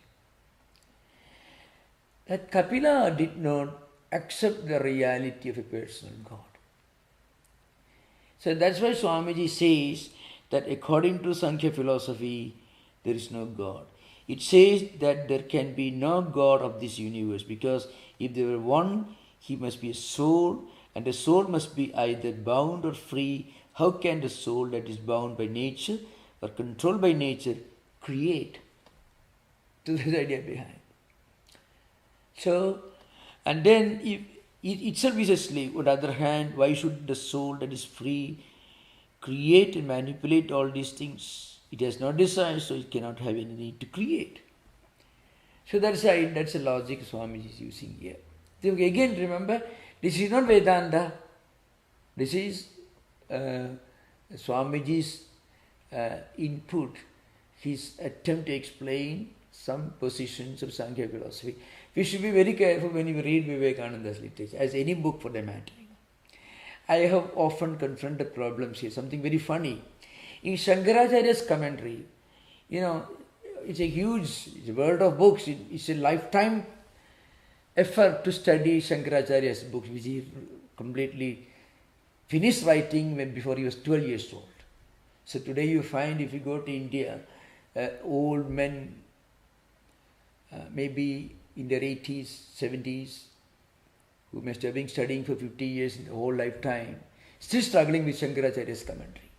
That Kapila did not accept the reality of a personal God. So that's why Swamiji says that according to Sankhya philosophy, there is no God. It says that there can be no God of this universe, because if there were one, he must be a soul, and the soul must be either bound or free. How can the soul that is bound by nature or controlled by nature create? So that's the idea behind. So, and then if it itself is a slave, on the other hand, why should the soul that is free create and manipulate all these things? It has no desire, so it cannot have any need to create. So that's the logic Swami is using here. So again, remember, this is not Vedanta. This is Swamiji's input, his attempt to explain some positions of Sankhya philosophy. We should be very careful when we read Vivekananda's literature, as any book for that matter. I have often confronted problems here, something very funny. In Shankaracharya's commentary, it's a world of books. It's a lifetime effort to study Shankaracharya's books, which he completely finished writing before he was 12 years old. So today you find, if you go to India, old men, maybe in their 80s, 70s, who must have been studying for 50 years in the whole lifetime, still struggling with Shankaracharya's commentary.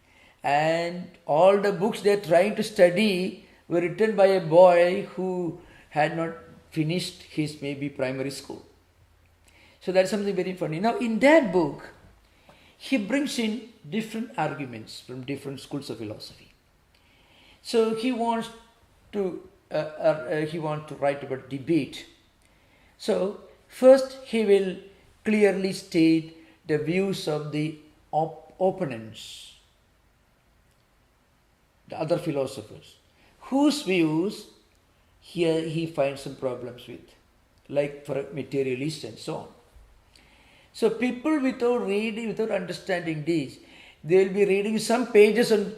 And all the books they're trying to study were written by a boy who had not finished his maybe primary school. So that's something very funny. Now in that book, he brings in different arguments from different schools of philosophy. So he wants to write about debate. So first he will clearly state the views of the opponents, the other philosophers, whose views here he finds some problems with, like for materialists and so on. So people without reading, without understanding this, they will be reading some pages on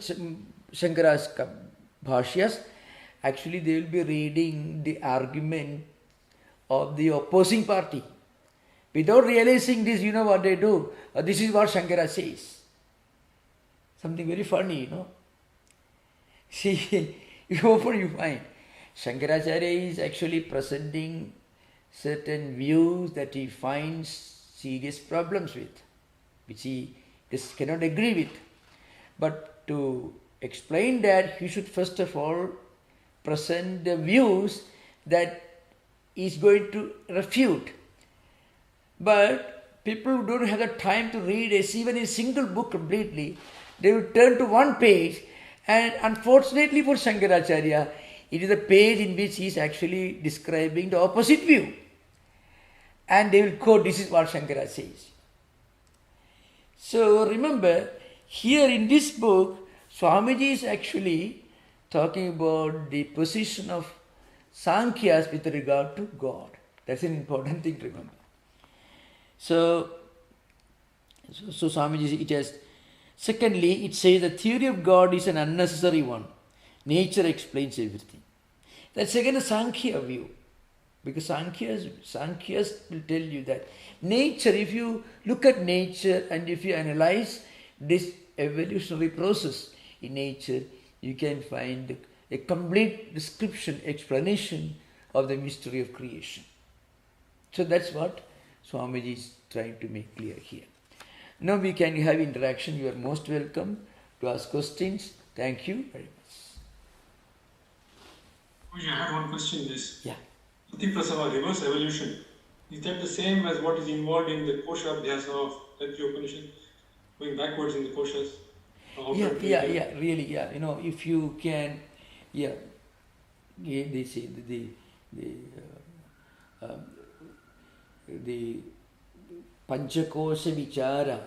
Shankara's Bhashyas. Actually, they will be reading the argument of the opposing party. Without realizing this, you know what they do? This is what Shankara says. Something very funny, See, often you find Shankaracharya is actually presenting certain views that he finds serious problems with, which he just cannot agree with. But to explain that, he should first of all present the views that he is going to refute. But people who don't have the time to read even a single book completely, they will turn to one page, and unfortunately for Shankaracharya, it is a page in which he is actually describing the opposite view. And they will quote, this is what Shankara says. So remember, here in this book, Swamiji is actually talking about the position of Sankhyas with regard to God. That's an important thing to remember. So Swamiji, it has, secondly, it says the theory of God is an unnecessary one. Nature explains everything. That's again a Sankhya view. Because Sankhya's will tell you that nature, if you look at nature and if you analyze this evolutionary process in nature, you can find a complete description, explanation of the mystery of creation. So that's what Swamiji is trying to make clear here. Now we can have interaction. You are most welcome to ask questions. Thank you very much. I had one question. Yeah. Prasava, reverse evolution, is that the same as what is involved in the kosha abhyasa of Tattwamayananda, going backwards in the koshas? Really. If you can, they say the Panchakosha Vichara,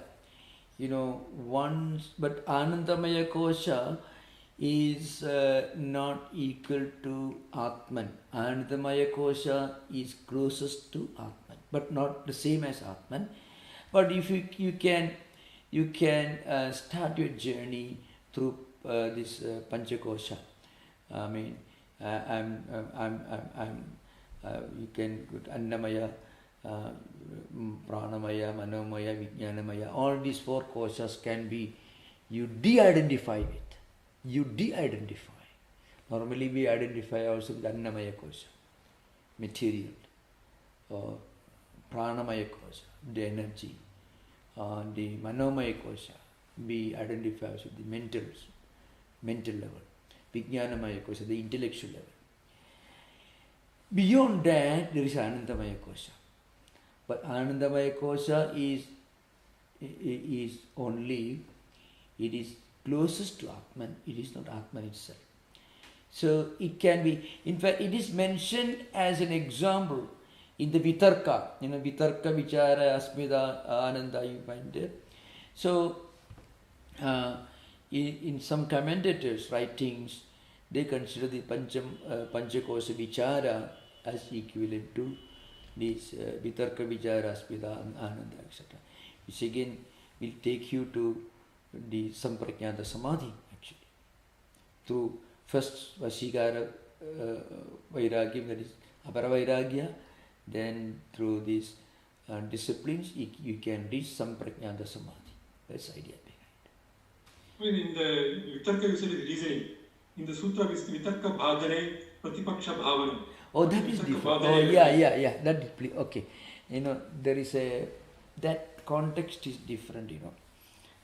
once, but Anandamaya Kosha is not equal to Atman. Anandamaya Kosha is closest to Atman, but not the same as Atman. But if you can start your journey through this Panchakosha. I mean, you can go to Annamaya, Pranamaya, Manomaya, Vijnanamaya. All these four koshas can be you de-identify with. You de-identify. Normally we identify also with Annamaya Kosha, material, or Pranamaya Kosha, the energy, the Manomaya Kosha. We identify also with the mental level, Vijnanamaya Kosha, the intellectual level. Beyond that, there is Anandamaya Kosha. But Anandamaya Kosha is only, it is closest to Atman, it is not Atman itself. So it can be, in fact, it is mentioned as an example in the Vitarka, Vitarka, Vichara, Asmita, Ananda, you find it. So, in some commentators' writings, they consider the Panchakosha Vichara as equivalent to this Vitarka, Vichara, Asmita, Ananda, etc. Which again will take you to the Asamprajnata Samadhi, actually. Through first Vashikara Vairagya, that is Apara Vairagya, then through these disciplines, you can reach Asamprajnata Samadhi. That's the idea behind it. In the Vitarka, you said reasoning. In the Sutra, it's Vitarka Bhadane, Pratipaksha Bhavana. Oh, that is different. Oh, yeah. That okay. There is that context is different.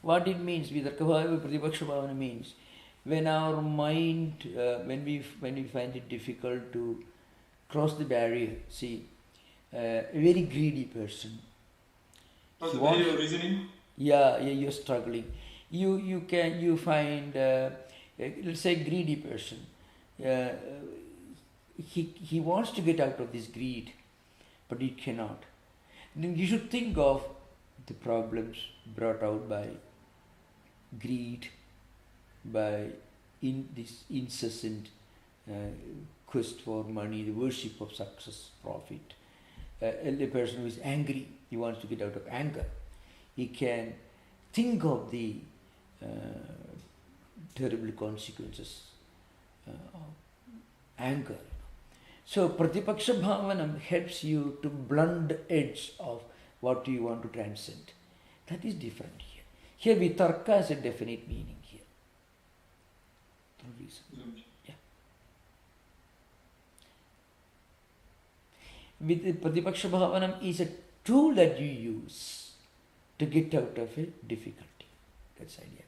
What it means, Vitarka Bhavana, Pratipaksha Bhavana means when our mind, when we find it difficult to cross the barrier. See, a very greedy person. What's the value of reasoning? Yeah, you're struggling. You find, let's say, greedy person. He wants to get out of this greed, but he cannot. Then you should think of the problems brought out by greed, by this incessant quest for money, the worship of success, profit. A person who is angry, he wants to get out of anger. He can think of the terrible consequences of anger. So Pratipaksha Bhavanam helps you to blunt the edge of what you want to transcend. That is different here. Here Vitarka has a definite meaning here. Through reason. Yeah. With Pratipaksha Bhavanam is a tool that you use to get out of a difficulty. That's the idea.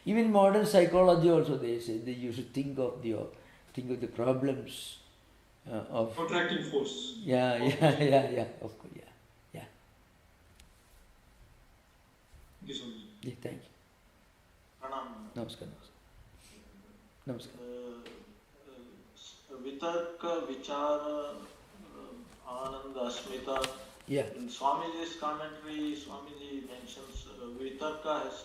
Even modern psychology also, they say that you should think of the problems of contracting force. Yeah. Of course, yeah. Yeah, thank you. Namaskar. Vitarka, Vichara, Ananda, Asmita. Yeah. In Swamiji's commentary, Swamiji mentions Vitarka has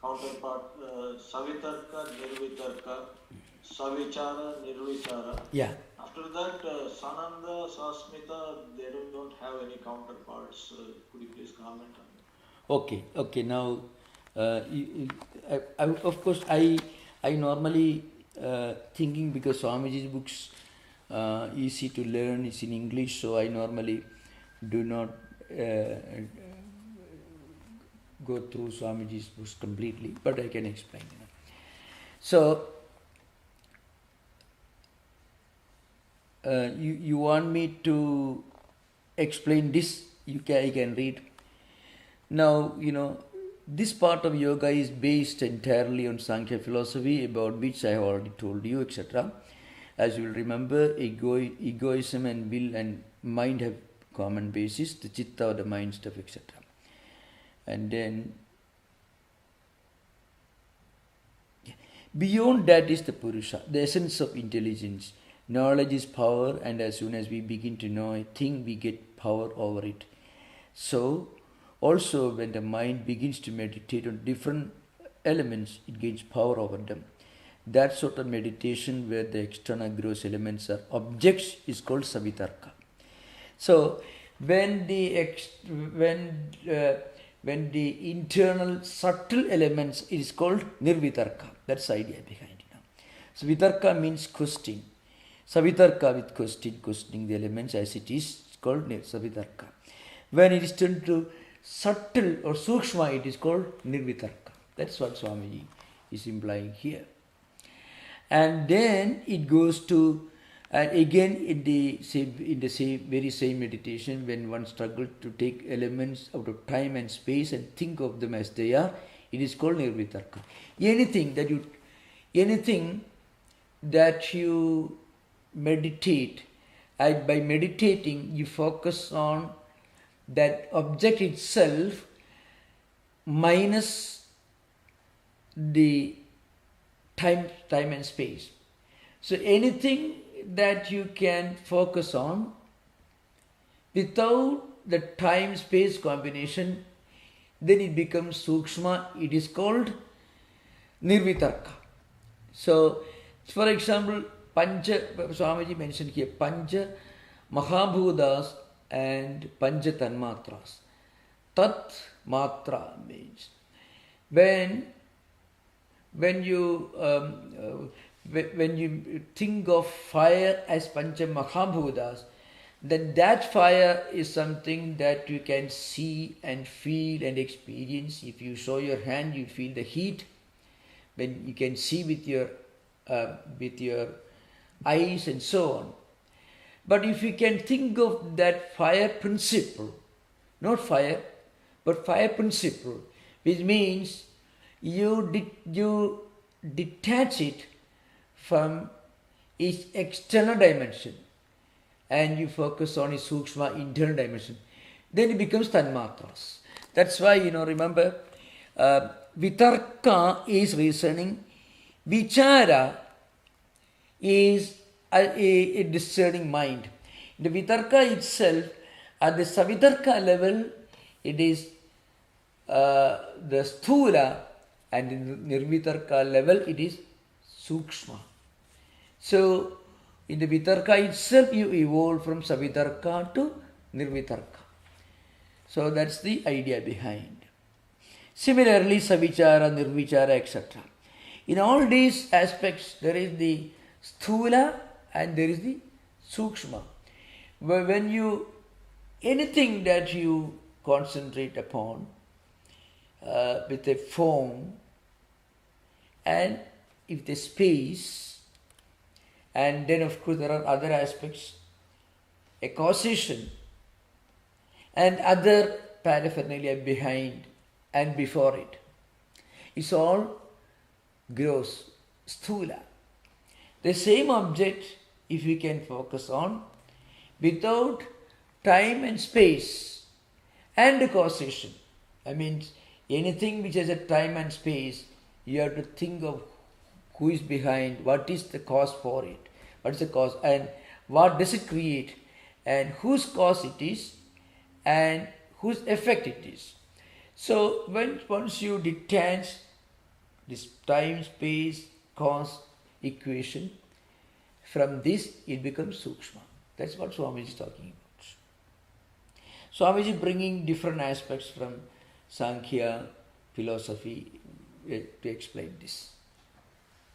counterpart Savitarka, Nirvitarka, Savichara, Nirvichara. Yeah. After that, Sananda, Sasmita, they don't have any counterparts. Could you please comment on that? Okay. Now, of course, I normally thinking because Swamiji's books easy to learn, it's in English, so I normally do not go through Swamiji's books completely, but I can explain. So, you want me to explain this? I can read. Now, this part of yoga is based entirely on Sankhya philosophy, about which I have already told you, etc. As you will remember, egoism and will and mind have common basis, the chitta or the mind stuff, etc. And then, beyond that is the Purusha, the essence of intelligence. Knowledge is power, and as soon as we begin to know a thing, we get power over it. So, also when the mind begins to meditate on different elements, it gains power over them. That sort of meditation where the external gross elements are objects is called Savitarka. So, when the internal subtle elements, it is called Nirvitarka. That's the idea behind it. So Vitarka means questioning. Savitarka with questioning the elements as it is, it's called Savitarka. When it is turned to subtle or sukshma, it is called Nirvitarka. That's what Swamiji is implying here. and then it goes to, and again in the very same meditation, when one struggles to take elements out of time and space and think of them as they are, it is called nirvitarka. Anything that you meditate, and by meditating you focus on that object itself minus the time and space. So anything that you can focus on without the time space combination, then it becomes sukshma. It is called nirvitarka. So for example, Pancha, Swamiji mentioned here, Pancha Mahabhudas and Pancha Tanmatras. Tat Matra means when you think of fire as Pancha Mahabhudas, then that fire is something that you can see and feel and experience. If you show your hand, you feel the heat. When you can see with your eyes and so on. But if you can think of that fire principle, not fire, but fire principle, which means you detach it from its external dimension and you focus on its sukshma internal dimension, then it becomes tanmatras. That's why, remember, vitarka is reasoning, vichara is a discerning mind. The vitarka itself, at the savitarka level, it is the sthula, and in the nirvitarka level, it is sukshma. So, in the vitarka itself, you evolve from savitarka to nirvitarka. So, that's the idea behind. Similarly, savichara, nirvichara, etc. In all these aspects, there is the sthula and there is the sukshma. When anything that you concentrate upon with a form and if the space, and then of course there are other aspects, a causation and other paraphernalia behind and before it. It's all gross, sthula. The same object, if we can focus on, without time and space and causation. I mean, anything which has a time and space, you have to think of who is behind, what is the cause for it, what is the cause, and what does it create, and whose cause it is, and whose effect it is. So, once you detach this time, space, cause equation, from this it becomes sukshma. That's what Swami is talking about. Swami is bringing different aspects from Sankhya philosophy to explain this.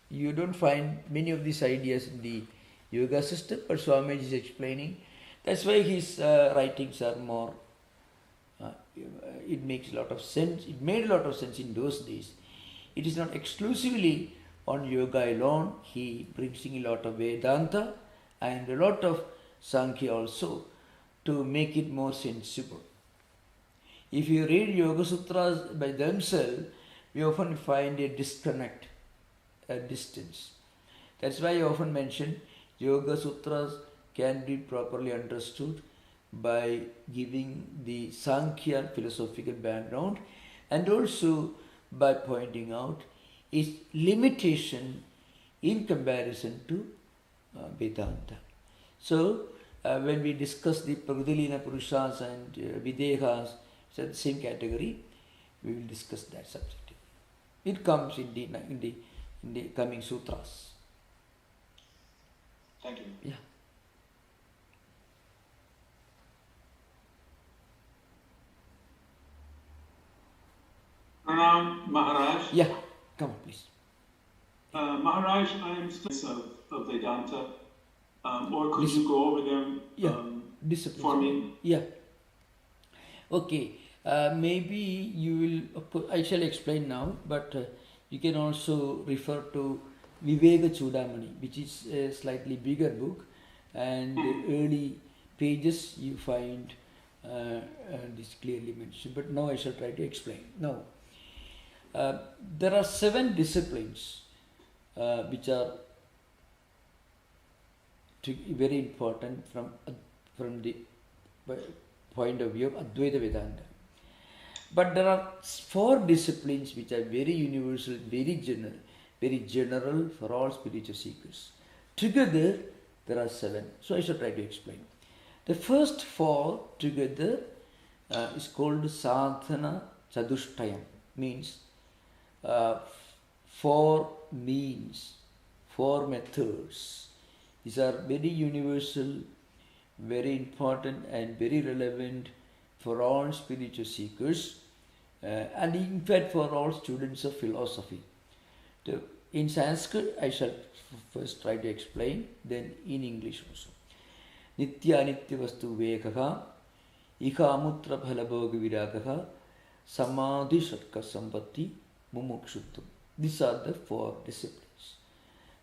You don't find many of these ideas in the yoga system, but Swami is explaining. That's why his writings are more, it makes a lot of sense. It made a lot of sense in those days. It is not exclusively on yoga alone. He brings in a lot of Vedanta and a lot of Sankhya also to make it more sensible. If you read Yoga Sutras by themselves, we often find a disconnect, a distance. That's why I often mention Yoga Sutras can be properly understood by giving the Sankhya philosophical background and also by pointing out its limitation in comparison to Vedanta. So, when we discuss the Pragadilina Purushas and Videhas, so the same category, we will discuss that subject. It comes in the coming sutras. Thank you. Yeah. Pranam Maharaj. Yeah, come on, please. Maharaj, I am still of Vedanta, or could you go over them for me? Yeah. Okay. Maybe you will. I shall explain now, but you can also refer to Viveka Chudamani, which is a slightly bigger book, and the early pages you find this clearly mentioned. But now I shall try to explain. Now, there are 7 disciplines which are very important from the point of view of Advaita Vedanta. But there are 4 disciplines which are very universal, very general for all spiritual seekers. Together, there are 7. So I shall try to explain. The first 4 together is called Sadhana Chadushtayam, means 4 means, 4 methods. These are very universal, very important and very relevant for all spiritual seekers and in fact for all students of philosophy. In Sanskrit, I shall first try to explain, then in English also. Nitya Anitya Vastu Vekaha, Ika Amutra Phalabhoga Viragaha, Samadhi Shatka Sampatti, Mumukshuttam. These are the 4 disciplines.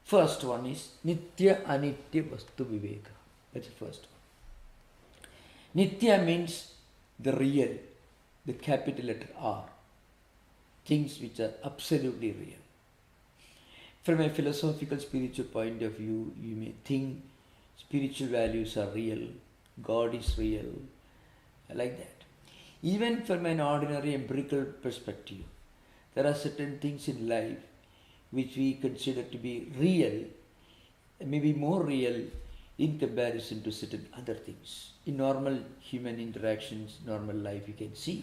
First one is Nitya Anitya Vastu Viveka. That's the first one. Nitya means the real, the capital letter R. Things which are absolutely real. From a philosophical spiritual point of view, you may think spiritual values are real, God is real, like that. Even from an ordinary empirical perspective, there are certain things in life which we consider to be real, maybe more real in comparison to certain other things. In normal human interactions, normal life, you can see.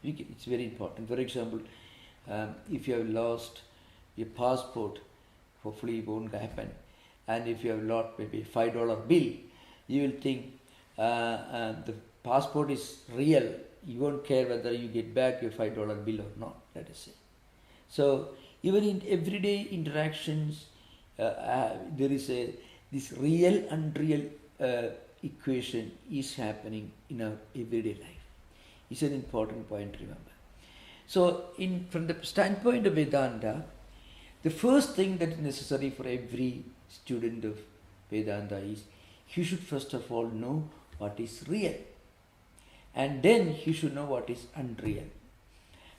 It's very important. For example, if you have lost your passport, hopefully it won't happen. And if you have lost maybe a $5 bill, you will think the passport is real. You won't care whether you get back your $5 bill or not, let us say. So even in everyday interactions, there is this real unreal equation is happening in our everyday life. It's an important point to remember. So from the standpoint of Vedanta, the first thing that is necessary for every student of Vedanta is he should first of all know what is real. And then he should know what is unreal.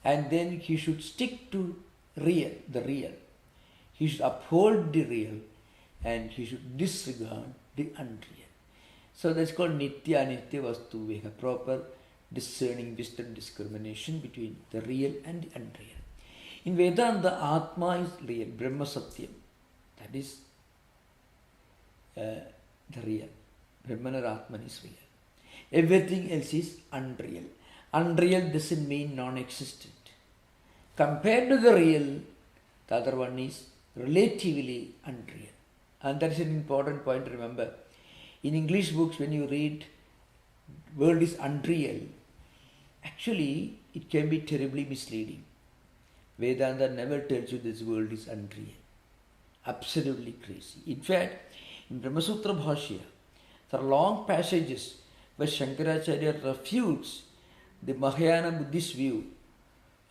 And then he should stick to the real. He should uphold the real and he should disregard the unreal. So that's called Nitya Anitya Vastu Veka, proper discerning wisdom discrimination between the real and the unreal. In Vedanta, Atma is real, Brahma Satyam. That is the real. Brahman or Atman is real. Everything else is unreal. Unreal doesn't mean non-existent. Compared to the real, the other one is relatively unreal. And that is an important point to remember. In English books, when you read world is unreal, actually it can be terribly misleading. Vedanta never tells you this world is unreal. Absolutely crazy. In fact, in Brahma Sutra Bhashya, there are long passages where Shankaracharya refutes the Mahayana Buddhist view,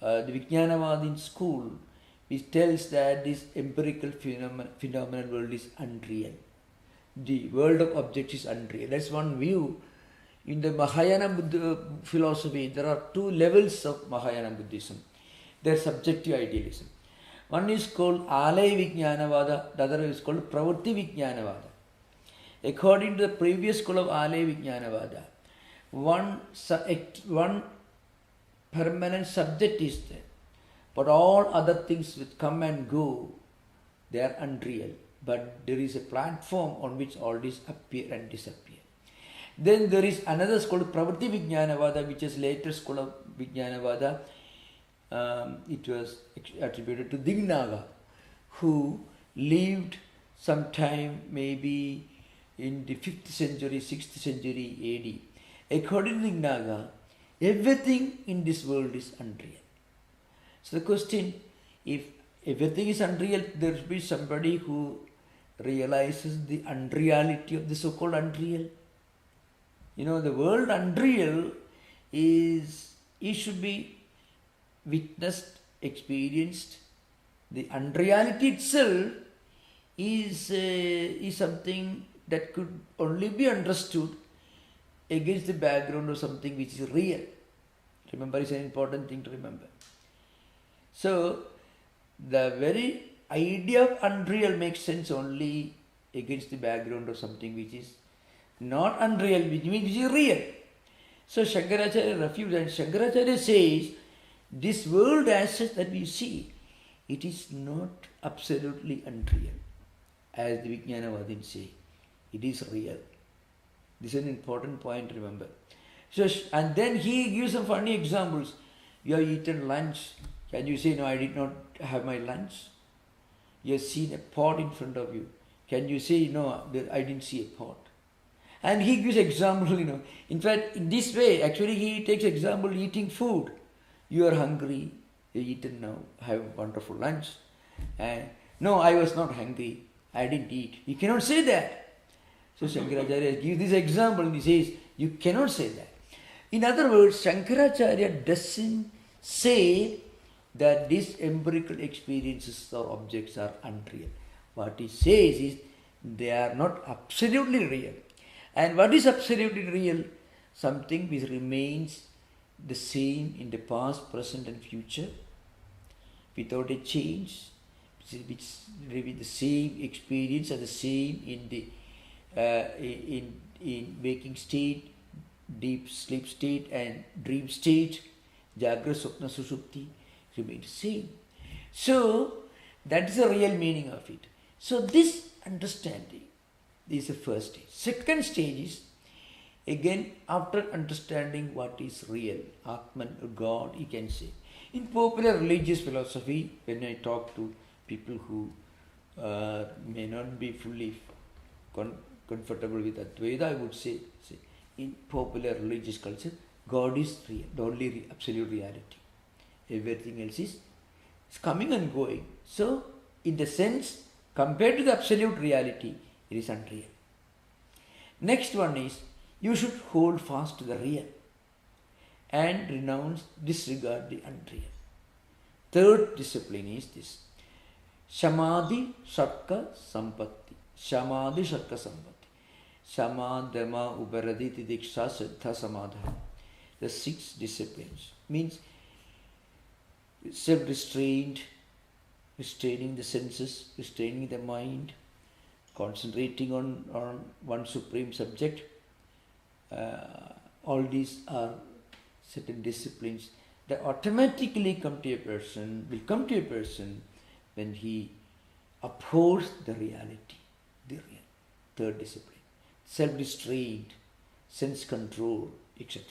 the Vijnanavadin school, which tells that this empirical phenomenal world is unreal. The world of objects is unreal. That's one view. In the Mahayana Buddha philosophy, there are 2 levels of Mahayana Buddhism. There's subjective idealism. One is called Alaya Vijnanavada, the other is called Pravritti Vijnanavada. According to the previous school of Alaya Vijnanavada, one permanent subject is there, but all other things which come and go, they are unreal. But there is a platform on which all these appear and disappear. Then there is another school, Pravritti Vijnanavada, which is later school of Vijnanavada. It was attributed to Dignaga, who lived sometime maybe in the 5th century, 6th century AD. According to Dignaga, everything in this world is unreal. So the question, if everything is unreal, there should be somebody who realizes the unreality of the so-called unreal. The world unreal it should be witnessed, experienced. The unreality itself is something that could only be understood against the background of something which is real. Remember, it's an important thing to remember. So, the very idea of unreal makes sense only against the background of something which is not unreal, which means which is real. So, Shankaracharya refutes, and Shankaracharya says, this world as such that we see, it is not absolutely unreal. As the Vijnanavadins say, it is real. This is an important point, remember. So, and then he gives some funny examples. You have eaten lunch. Can you say, no, I did not have my lunch? You have seen a pot in front of you. Can you say, no, I didn't see a pot? And he gives example, In fact, in this way, actually he takes example eating food. You are hungry, you eaten now, have a wonderful lunch. And no, I was not hungry, I didn't eat. You cannot say that. So Shankaracharya gives this example and he says, you cannot say that. In other words, Shankaracharya doesn't say that these empirical experiences or objects are unreal. What he says is they are not absolutely real. And what is absolutely real? Something which remains the same in the past, present and future without a change, which will be the same experience and the same in the in waking state, deep sleep state and dream state, Jagra, Swapna, Sushupti remain the same. So that is the real meaning of it. So this understanding is the first stage. Second stage is, again, after understanding what is real, Atman, God, you can say. In popular religious philosophy, when I talk to people who may not be fully comfortable with Advaita, I would say, in popular religious culture, God is real, the only absolute reality. Everything else is coming and going. So, in the sense, compared to the absolute reality, it is unreal. Next one is, you should hold fast to the real and disregard the unreal. Third discipline is this. Samadhi, Shakka, Sampatti. Samadhi, Shakka, Sampatti. Samadhama, Uparadi, Tidiksha, Siddha, Samadha. The 6 disciplines means self-restraint, restraining the senses, restraining the mind, concentrating on one supreme subject. All these are certain disciplines that automatically will come to a person when he upholds the reality, the real. Third discipline. Self-restraint, sense control, etc.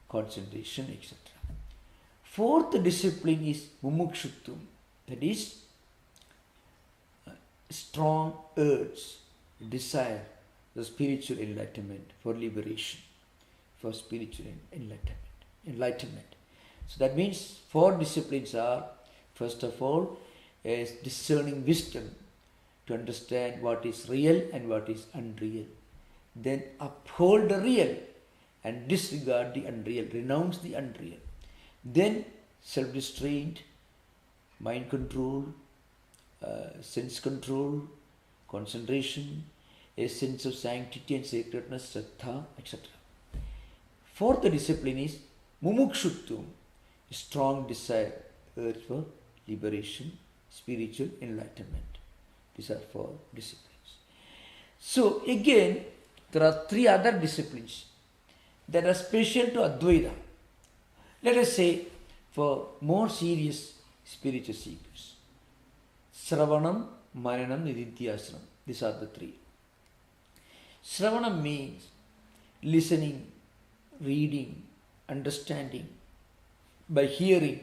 Concentration, etc. Fourth discipline is mumukshutvam, that is strong urge, desire, the spiritual enlightenment, for liberation, for spiritual enlightenment. So that means 4 disciplines are, first of all, is discerning wisdom to understand what is real and what is unreal. Then uphold the real and disregard the unreal, renounce the unreal. Then self-restraint, mind control, sense control, concentration, a sense of sanctity and sacredness, Shraddha, etc. Fourth discipline is mumukshutvam, strong desire, urge for liberation, spiritual enlightenment. These are 4 disciplines. So again, there are 3 other disciplines that are special to Advaita. Let us say for more serious spiritual seekers. Sravanam, Mananam, Nididhyasram. These are the 3. Sravanam means listening, reading, understanding, by hearing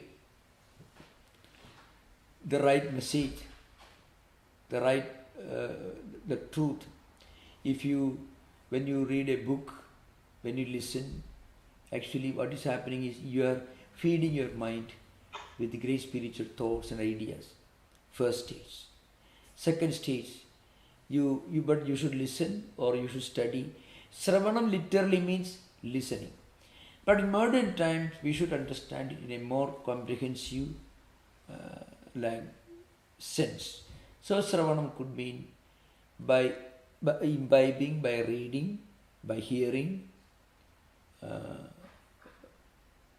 the right message, the truth. When you read a book, when you listen, actually what is happening is you are feeding your mind with great spiritual thoughts and ideas. First stage. Second stage, but you should listen or you should study. Sravanam literally means listening. But in modern times, we should understand it in a more comprehensive sense. So Sravanam could mean by imbibing, by reading, by hearing,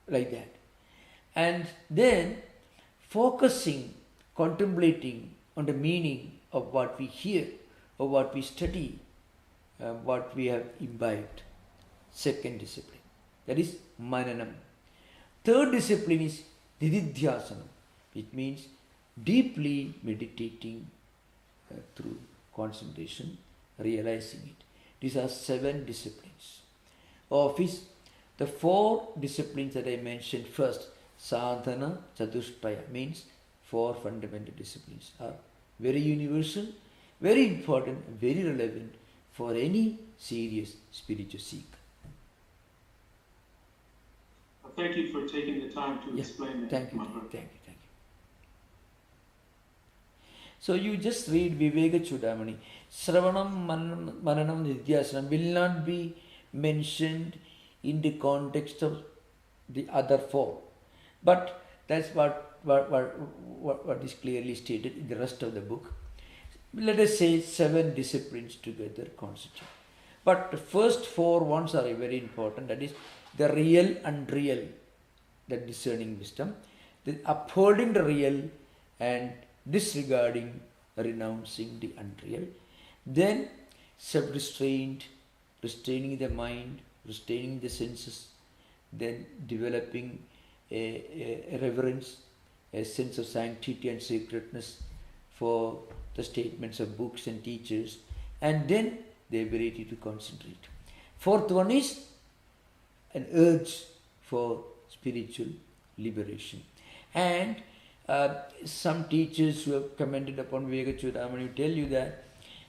like that. And then focusing, contemplating on the meaning of what we hear, or what we study, what we have imbibed. Second discipline. That is mananam. Third discipline is nididhyasanam. It means deeply meditating through concentration, realizing it. These are 7 disciplines. Of which the 4 disciplines that I mentioned first, sadhana, chatushtaya, means 4 fundamental disciplines, are very universal, very important, very relevant for any serious spiritual seeker. Thank you for taking the time to explain that. Thank you. So you just read Viveka Chudamani. Sravanam, Mananam, Nidhyasanam will not be mentioned in the context of the other 4. But that's what is clearly stated in the rest of the book. Let us say 7 disciplines together constitute. But the first 4 ones are very important. That is the real, unreal, the discerning wisdom, the upholding the real and disregarding, renouncing the unreal. Then self-restraint, restraining the mind, restraining the senses, then developing a reverence, a sense of sanctity and sacredness for the statements of books and teachers, and then the ability to concentrate. Fourth one is an urge for spiritual liberation. And some teachers who have commented upon Viveka Chudamani tell you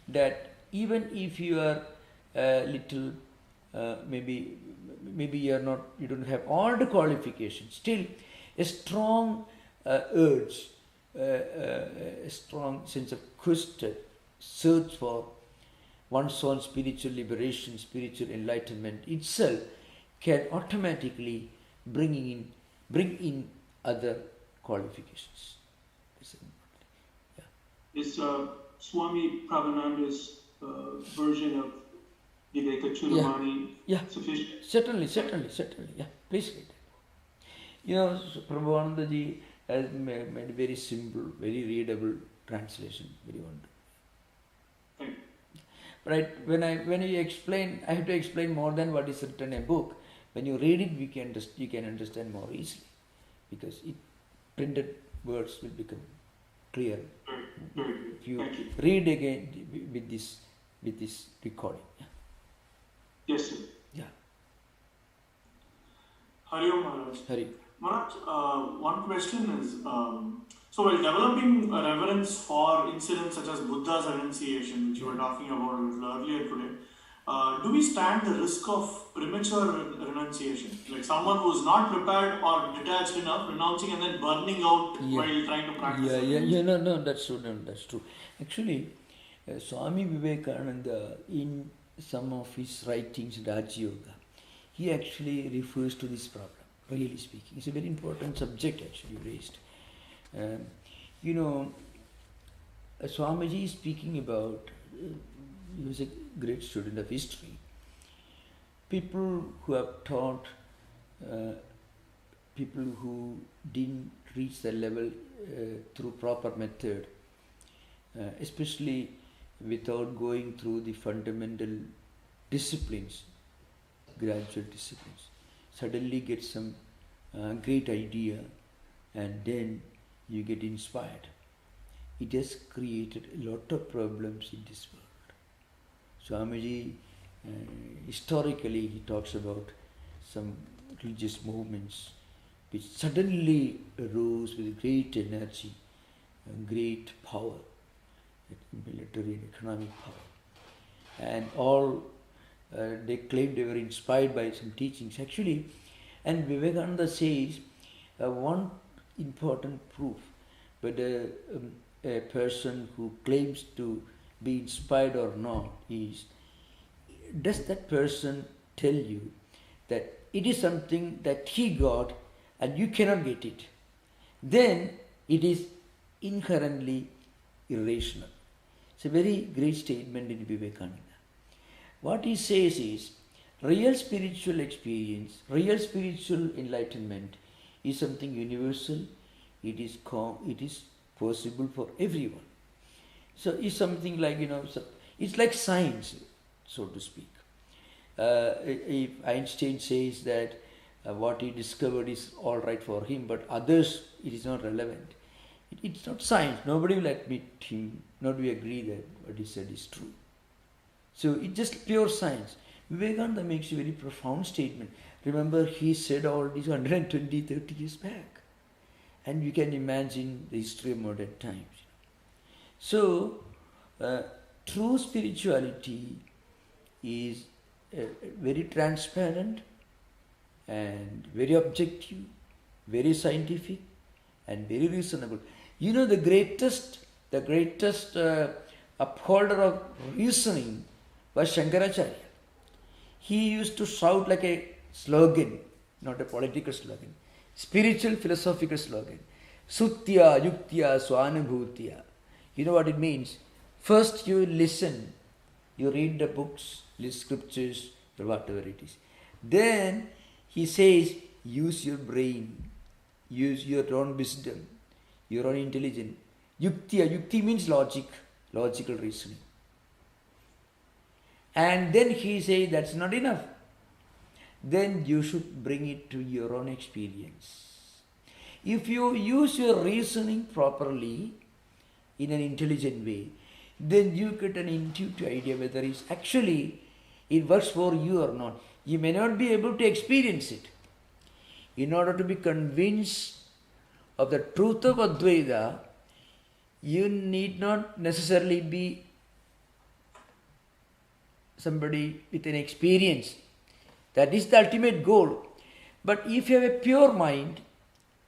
that even if you are little, maybe you don't have all the qualifications, still a strong urge, a strong sense of quest, search for one's own spiritual liberation, spiritual enlightenment itself can automatically bring in other qualifications. Is Swami Prabhupananda's version of Viveka Chudamani sufficient? Certainly. Yeah, please read. You know, Prabhupada ji has made very simple, very readable translation, very wonderful. Right? When you explain, I have to explain more than what is written in a book. When you read it, you can understand more easily, because printed words will become clear if you read again with this recording. Yes, sir. Yeah. Hari Om Maharaj. Hari. Maharaj, one question is, so while developing a reverence for incidents such as Buddha's renunciation, which you were talking about a little earlier today, do we stand the risk of premature renunciation? Like someone who is not prepared or detached enough, renouncing and then burning out while trying to practice? No, that's true. Actually, Swami Vivekananda, in some of his writings, Raj Yoga, he actually refers to this problem, really speaking. It's a very important subject actually raised. Swamiji is speaking about, he was a great student of history. People who have taught, people who didn't reach the level through proper method, especially without going through the fundamental disciplines, gradual disciplines, suddenly get some great idea and then you get inspired. It has created a lot of problems in this world. Swamiji, historically, he talks about some religious movements which suddenly arose with great energy and great power, military and economic power. And all they claimed they were inspired by some teachings. Actually, and Vivekananda says one important proof whether a person who claims to be inspired or not is, does that person tell you that it is something that he got and you cannot get it? Then it is inherently irrational. It's a very great statement in Vivekananda. What he says is, real spiritual experience, real spiritual enlightenment is something universal. It is possible for everyone. So it's something like, it's like science, so to speak. If Einstein says that what he discovered is all right for him, but others it is not relevant. It's not science. Nobody will admit him, nobody will agree that what he said is true. So it's just pure science. Vivekananda makes a very profound statement. Remember, he said all this 120, 30 years back. And you can imagine the history of modern times. So, true spirituality is very transparent and very objective, very scientific and very reasonable. The greatest upholder of reasoning was Shankaracharya. He used to shout like a slogan, not a political slogan, spiritual philosophical slogan. Sutya, yuktya, swanubhutya. You know what it means? First you listen, you read the books, list scriptures, or whatever it is. Then he says, use your brain, use your own wisdom, your own intelligence. Yuktya, yukti means logic, logical reasoning. And then he says that's not enough. Then you should bring it to your own experience. If you use your reasoning properly, in an intelligent way, then you get an intuitive idea whether it works for you or not. You may not be able to experience it. In order to be convinced of the truth of Advaita, you need not necessarily be somebody with an experience. That is the ultimate goal. But if you have a pure mind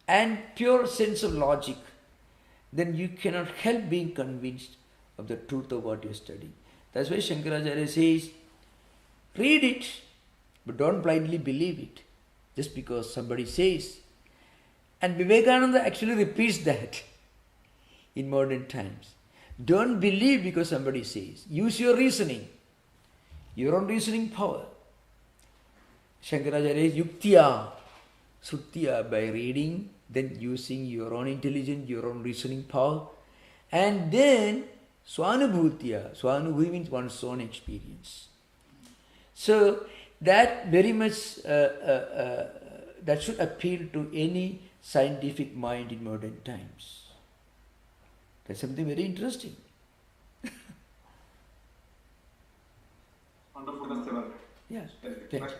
and pure sense of logic, then you cannot help being convinced of the truth of what you are studying. That's why Shankaracharya says, read it, but don't blindly believe it, just because somebody says. And Vivekananda actually repeats that in modern times. Don't believe because somebody says. Use your reasoning, your own reasoning power. Shankaracharya is yuktya, sutya, by reading, then using your own intelligence, your own reasoning power, and then swanubhutya. Swanubhuti means one's own experience. So that very much that should appeal to any scientific mind in modern times. That's something very interesting. Wonderful. Yes. Thank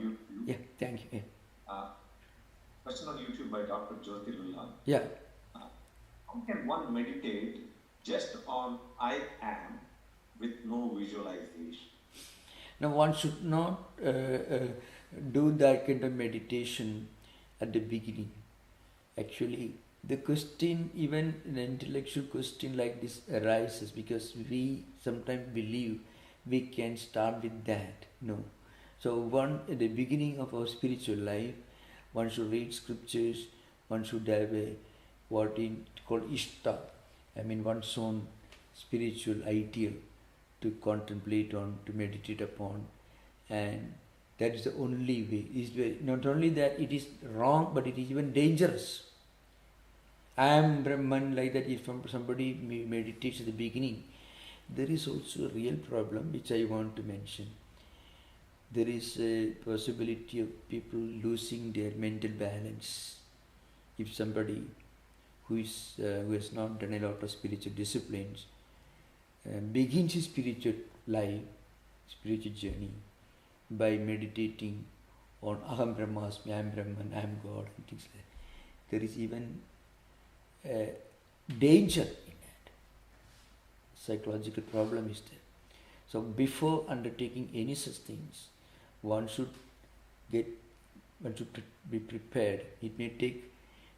you. Yeah, thank you. Yeah. Question on YouTube by Dr. Jyoti Lulla. Yeah. How can one meditate just on I am with no visualization? Now one should not do that kind of meditation at the beginning. Actually, the question, even an intellectual question like this arises because we sometimes believe we can start with that. No. So one, at the beginning of our spiritual life, one should read scriptures, one should have a what is called ishta, one's own spiritual ideal to contemplate on, to meditate upon, and that is the only way. Not only that it is wrong, but it is even dangerous. I am Brahman, like that, if somebody meditates at the beginning, there is also a real problem which I want to mention. There is a possibility of people losing their mental balance. If somebody who has not done a lot of spiritual disciplines begins his spiritual life, spiritual journey by meditating on Aham Brahmasmi, I am Brahman, I am God, and things like that, there is even danger in that. Psychological problem is there. So before undertaking any such things, one should be prepared. It may take,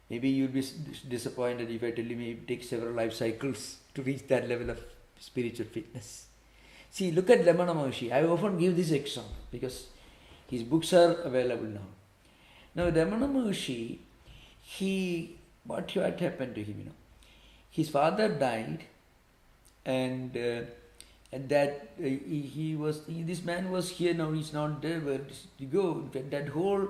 maybe you'll be disappointed if I tell you it takes several life cycles to reach that level of spiritual fitness. See, look at Ramana Maharshi. I often give this example because his books are available now. Now Ramana Maharshi, what happened to him? His father died and that this man was here, now he's not there, where did he go? That whole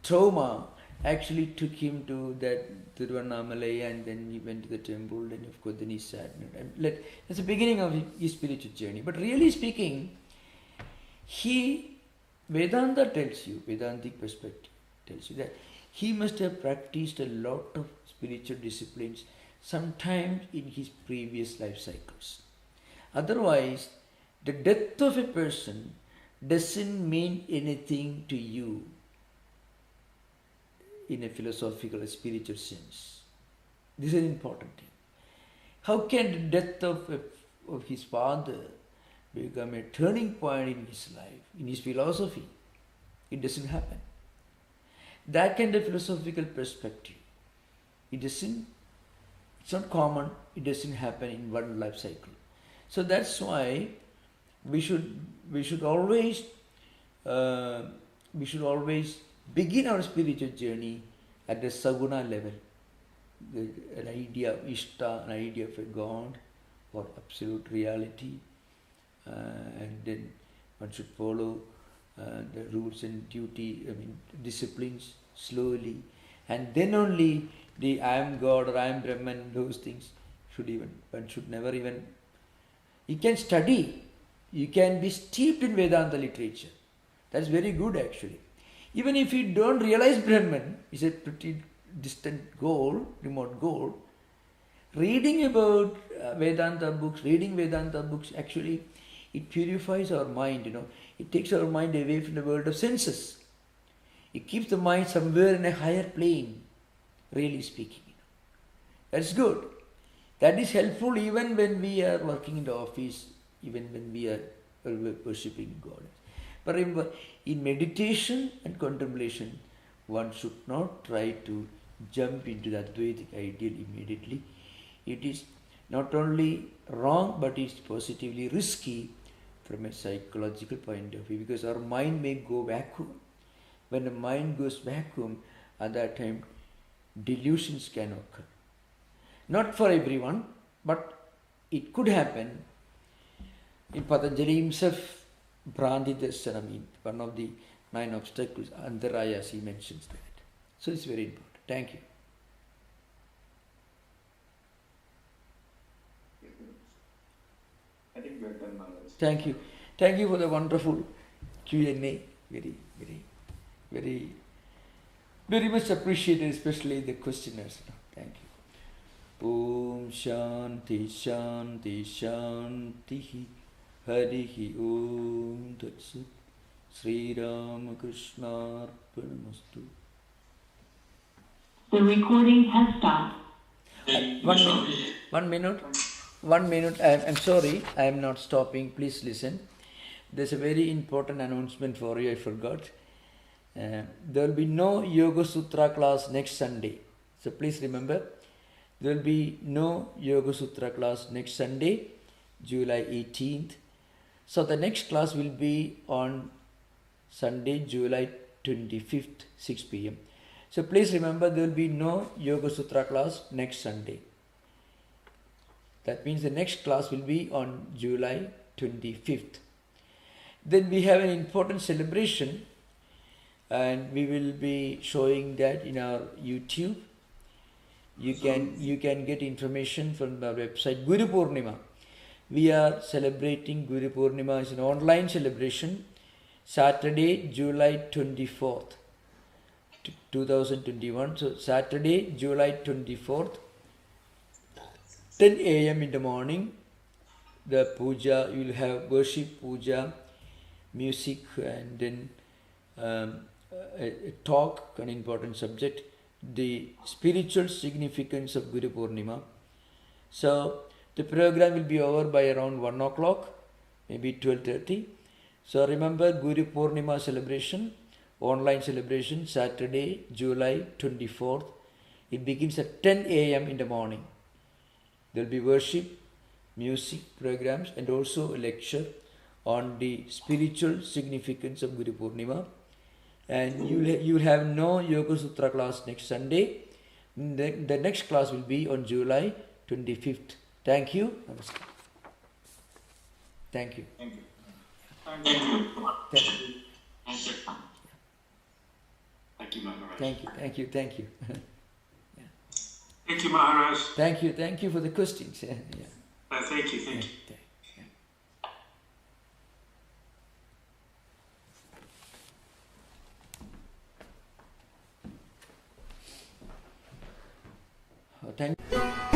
trauma actually took him to that Tiruvannamalai, and then he went to the temple, and of course then he sat. That's the beginning of his spiritual journey. But really speaking, Vedanta tells you, Vedantic perspective tells you that he must have practiced a lot of spiritual disciplines sometimes in his previous life cycles. Otherwise, the death of a person doesn't mean anything to you in a philosophical or spiritual sense. This is an important thing. How can the death of his father become a turning point in his life, in his philosophy? It doesn't happen. That kind of philosophical perspective, it's not common, it doesn't happen in one life cycle. So that's why we should always begin our spiritual journey at the saguna level, an idea of Ishta, an idea of a God or absolute reality, and then one should follow the rules and disciplines slowly, and then only the I am God or I am Brahman, those things one should never even. You can study, you can be steeped in Vedanta literature. That's very good actually. Even if you don't realize Brahman, it's a pretty distant goal, remote goal. Reading about Vedanta books, actually, it purifies our mind, It takes our mind away from the world of senses. It keeps the mind somewhere in a higher plane, really speaking. That's good. That is helpful even when we are working in the office, even when we are worshipping God. But remember, in meditation and contemplation, one should not try to jump into the Advaitic ideal immediately. It is not only wrong, but it's positively risky from a psychological point of view, because our mind may go vacuum. When the mind goes vacuum, at that time, delusions can occur. Not for everyone, but it could happen. In Patanjali himself, Bhranti Darsana, one of the 9 obstacles, Antarayas, he mentions that. So it's very important. Thank you. I think we have done Maharaj. Thank you. Thank you for the wonderful Q&A. Very, very, very, very much appreciated, especially the questioners. Thank you. Om Shanti Shanti Shanti Harihi Om Tat Sat Sri Ramakrishna Arpanamastu. The recording has stopped. 1 minute. 1 minute. I'm sorry, I am not stopping. Please listen. There's a very important announcement for you. I forgot. There will be no Yoga Sutra class next Sunday. So please remember, there will be no Yoga Sutra class next Sunday, July 18th. So the next class will be on Sunday, July 25th, 6 p.m. So please remember, there will be no Yoga Sutra class next Sunday. That means the next class will be on July 25th. Then we have an important celebration, and we will be showing that in our YouTube. You can get information from our website. Guru Purnima. We are celebrating Guru Purnima. It's an online celebration. Saturday, July 24th, 2021. So Saturday, July 24th, 10 a.m. in the morning. The puja, you will have worship, puja, music, and then a talk, an important subject, the spiritual significance of Guru Purnima. So the program will be over by around 1 o'clock, maybe 12:30. So remember, Guru Purnima celebration, online celebration, Saturday, July 24th. It begins at 10 a.m. in the morning. There will be worship, music programs, and also a lecture on the spiritual significance of Guru Purnima. And you will have no Yoga Sutra class next Sunday. The next class will be on July 25th. Thank you. Namaskar. Thank you. Thank you. Thank you. Thank you. Thank you, Maharaj. Thank you. Thank you. Thank you. Thank you, Maharaj. Thank you. Thank you for the questions. Yeah. Thank you. Thank you. Thank you.